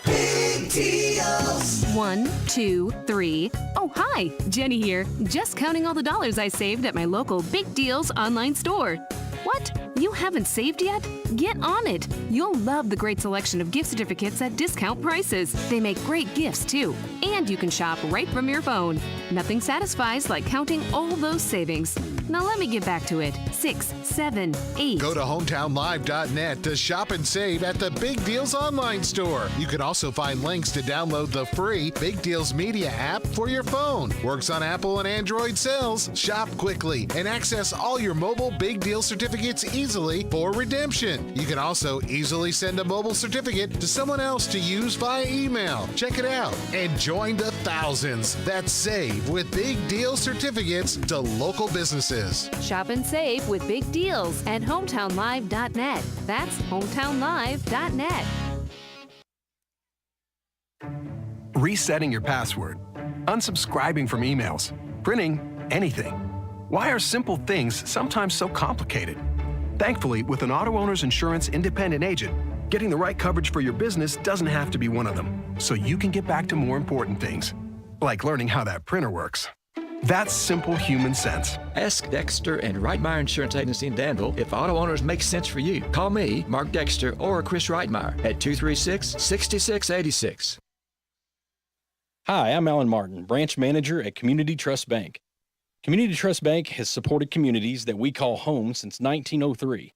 Big deals. 1, 2, 3. Oh, hi, Jenny here. Just counting all the dollars I saved at my local Big Deals online store. What? You haven't saved yet? Get on it. You'll love the great selection of gift certificates at discount prices. They make great gifts, too. And you can shop right from your phone. Nothing satisfies like counting all those savings. Now let me get back to it. 6, 7, 8. Go to hometownlive.net to shop and save at the Big Deals online store. You can also find links to download the free Big Deals Media app for your phone. Works on Apple and Android cells. Shop quickly and access all your mobile Big Deal certificates easily for redemption. You can also easily send a mobile certificate to someone else to use via email. Check it out and join the thousands that save with Big Deal certificates to local businesses. Shop and save with Big Deals at hometownlive.net. That's hometownlive.net. Resetting your password, unsubscribing from emails, printing anything. Why are simple things sometimes so complicated? Thankfully, with an auto owner's insurance independent agent, getting the right coverage for your business doesn't have to be one of them, so you can get back to more important things, like learning how that printer works. That's simple human sense. Ask Dexter and Reitmeyer Insurance Agency in Danville if auto owners make sense for you. Call me, Mark Dexter, or Chris Reitmeyer at 236-6686. Hi, I'm Alan Martin, branch manager at Community Trust Bank. Community Trust Bank has supported communities that we call home since 1903.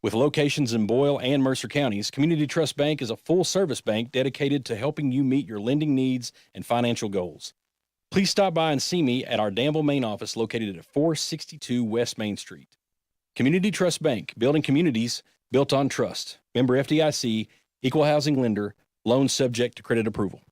With locations in Boyle and Mercer counties, Community Trust Bank is a full-service bank dedicated to helping you meet your lending needs and financial goals. Please stop by and see me at our Danville main office located at 462 West Main Street. Community Trust Bank, building communities built on trust. Member FDIC, equal housing lender, loans subject to credit approval.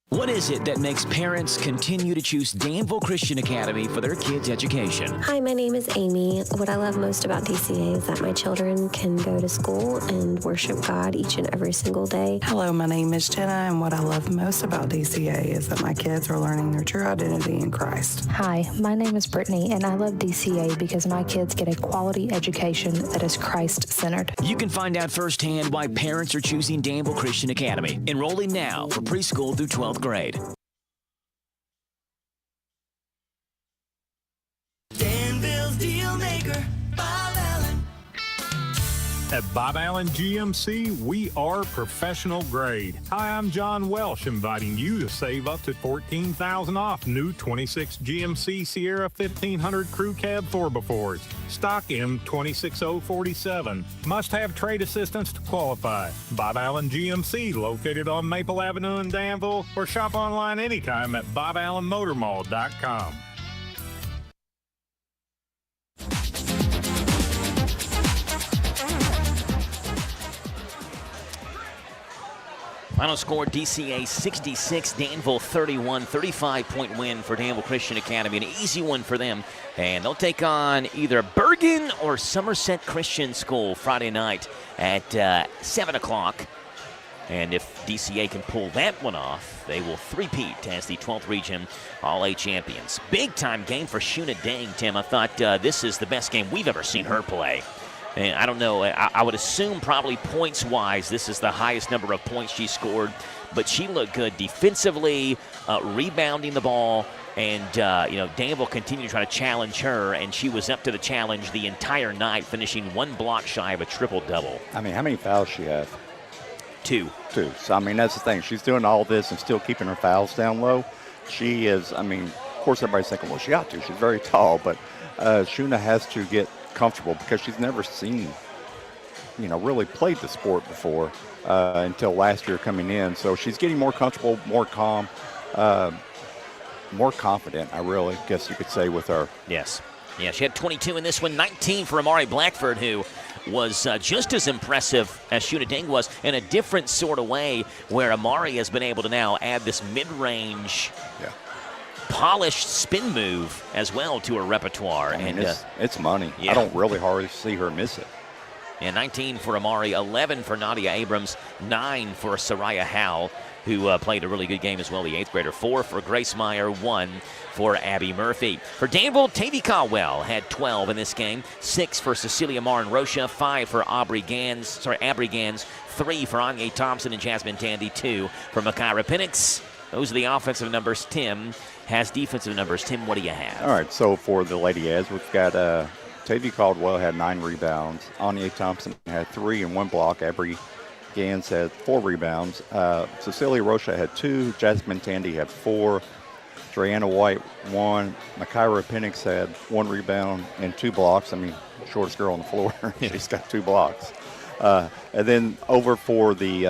What is it that makes parents continue to choose Danville Christian Academy for their kids' education? Hi, my name is Amy. What I love most about DCA is that my children can go to school and worship God each and every single day. Hello, my name is Jenna, and what I love most about DCA is that my kids are learning their true identity in Christ. Hi, my name is Brittany, and I love DCA because my kids get a quality education that is Christ-centered. You can find out firsthand why parents are choosing Danville Christian Academy. Enrolling now for preschool through 12th 12th grade. Danville's Deal Maker, Bob Allen. At Bob Allen GMC, we are professional grade. Hi, I'm John Welsh, inviting you to save up to $14,000 off new 26 GMC Sierra 1500 Crew Cab 4x4s. Stock M26047. Must have trade assistance to qualify. Bob Allen GMC, located on Maple Avenue in Danville, or shop online anytime at boballenmotormall.com. Final score, DCA 66, Danville 31, 35-point win for Danville Christian Academy. An easy one for them. And they'll take on either Bergen or Somerset Christian School Friday night at 7 o'clock. And if DCA can pull that one off, they will three-peat as the 12th Region All-A champions. Big-time game for Shuna Dang, Tim. I thought this is the best game we've ever seen her play. And I don't know, I would assume probably points-wise, this is the highest number of points she scored. But she looked good defensively, rebounding the ball. And, Danville continued to try to challenge her, and she was up to the challenge the entire night, finishing one block shy of a triple-double. I mean, how many fouls she have? Two. So, I mean, that's the thing. She's doing all this and still keeping her fouls down low. She is, I mean, of course everybody's thinking, well, she got to. She's very tall. But Shuna has to get comfortable because she's never seen, really played the sport before until last year coming in. So she's getting more comfortable, more calm, more confident, I really guess you could say, with her. Yes. Yeah, she had 22 in this one, 19 for Amari Blackford, who was just as impressive as Shuna Dang was in a different sort of way, where Amari has been able to now add this mid-range polished spin move as well to her repertoire. I mean, it's money. Yeah. I don't really hardly see her miss it. Yeah, 19 for Amari, 11 for Nadia Abrams, 9 for Soraya Howe, who played a really good game as well, the 8th grader. 4 for Grace Meyer, 1 for Abby Murphy. For Danville, Tavy Caldwell had 12 in this game, 6 for Cecilia Marin Rocha, 5 for Abri Gans, 3 for Anya Thompson and Jasmine Tandy, 2 for Makira Penix. Those are the offensive numbers. Tim has defensive numbers. Tim, what do you have? All right, so for the Lady Ads, we've got Tavy Caldwell had 9 rebounds. Anya Thompson had 3 and 1 block. Abri Gans had 4 rebounds. Cecilia Rocha had 2. Jasmine Tandy had 4. Drianna White 1. Makira Penix had 1 rebound and 2 blocks. I mean, shortest girl on the floor. She's got 2 blocks. And then over for the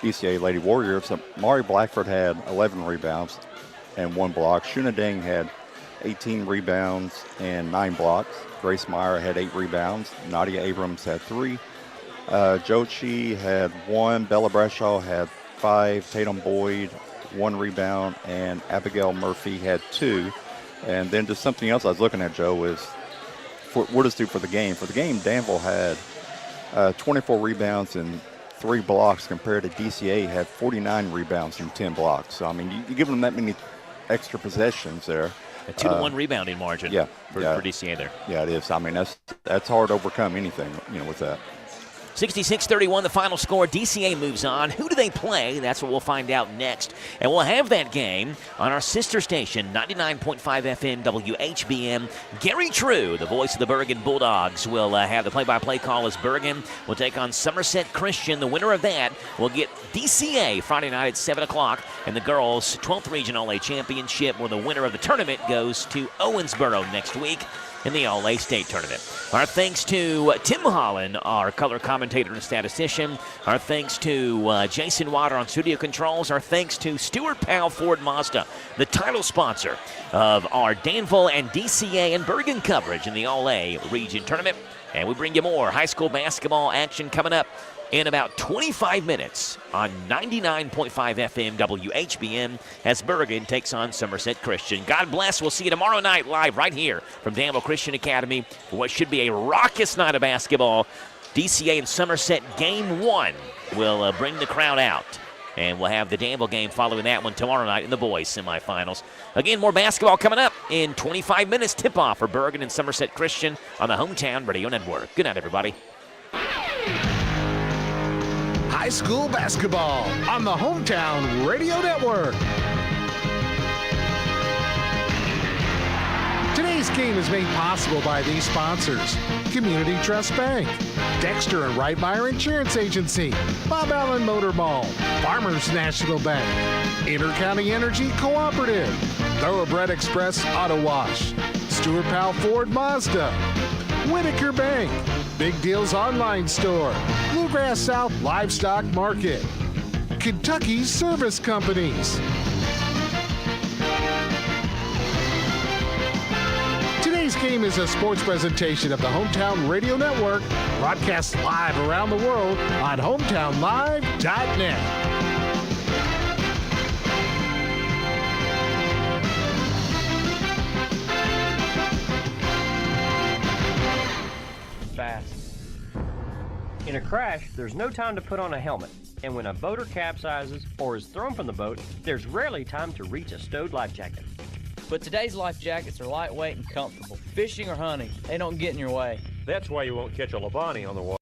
DCA Lady Warriors, Mari Blackford had 11 rebounds and 1 block. Shuna Dang had 18 rebounds and 9 blocks. Grace Meyer had 8 rebounds. Nadia Abrams had 3. Jochi had 1. Bella Brashaw had 5. Tatum Boyd, 1 rebound. And Abigail Murphy had 2. And then just something else I was looking at, Joe, is what does it do for the game? For the game, Danville had 24 rebounds and 3 blocks compared to DCA had 49 rebounds and 10 blocks. So, I mean, you give them that many extra possessions there. A 2-to-1 rebounding margin for DCA there. Yeah, it is. I mean, that's hard to overcome anything, with that. 66-31, the final score. DCA moves on. Who do they play? That's what we'll find out next. And we'll have that game on our sister station, 99.5 FM WHBM. Gary True, the voice of the Bergen Bulldogs, will have the play-by-play call as Bergen will take on Somerset Christian. The winner of that will get DCA Friday night at 7 o'clock and the girls' 12th Region All-A Championship, where the winner of the tournament goes to Owensboro next week in the All-A State Tournament. Our thanks to Tim Holland, our color commentator and statistician. Our thanks to Jason Water on studio controls. Our thanks to Stuart Powell Ford Mazda, the title sponsor of our Danville and DCA and Bergen coverage in the All-A Region Tournament. And we bring you more high school basketball action coming up in about 25 minutes on 99.5 FM WHBM as Bergen takes on Somerset Christian. God bless. We'll see you tomorrow night live right here from Danville Christian Academy for what should be a raucous night of basketball. DCA and Somerset Game 1 will bring the crowd out. And we'll have the Danville game following that one tomorrow night in the boys semifinals. Again, more basketball coming up in 25 minutes. Tip-off for Bergen and Somerset Christian on the Hometown Radio Network. Good night, everybody. High school basketball on the Hometown Radio Network. Today's game is made possible by these sponsors: Community Trust Bank, Dexter and Reitmeyer Insurance Agency, Bob Allen Motor Mall, Farmers National Bank, Intercounty Energy Cooperative, Thoroughbred Express Auto Wash, Stuart Powell Ford Mazda, Whitaker Bank, Big Deals Online Store, Bluegrass South Livestock Market, Kentucky Service Companies. Today's game is a sports presentation of the Hometown Radio Network, broadcast live around the world on hometownlive.net. Fast. In a crash, there's no time to put on a helmet. And when a boater capsizes or is thrown from the boat, there's rarely time to reach a stowed life jacket. But today's life jackets are lightweight and comfortable. Fishing or hunting, they don't get in your way. That's why you won't catch a Labani on the water.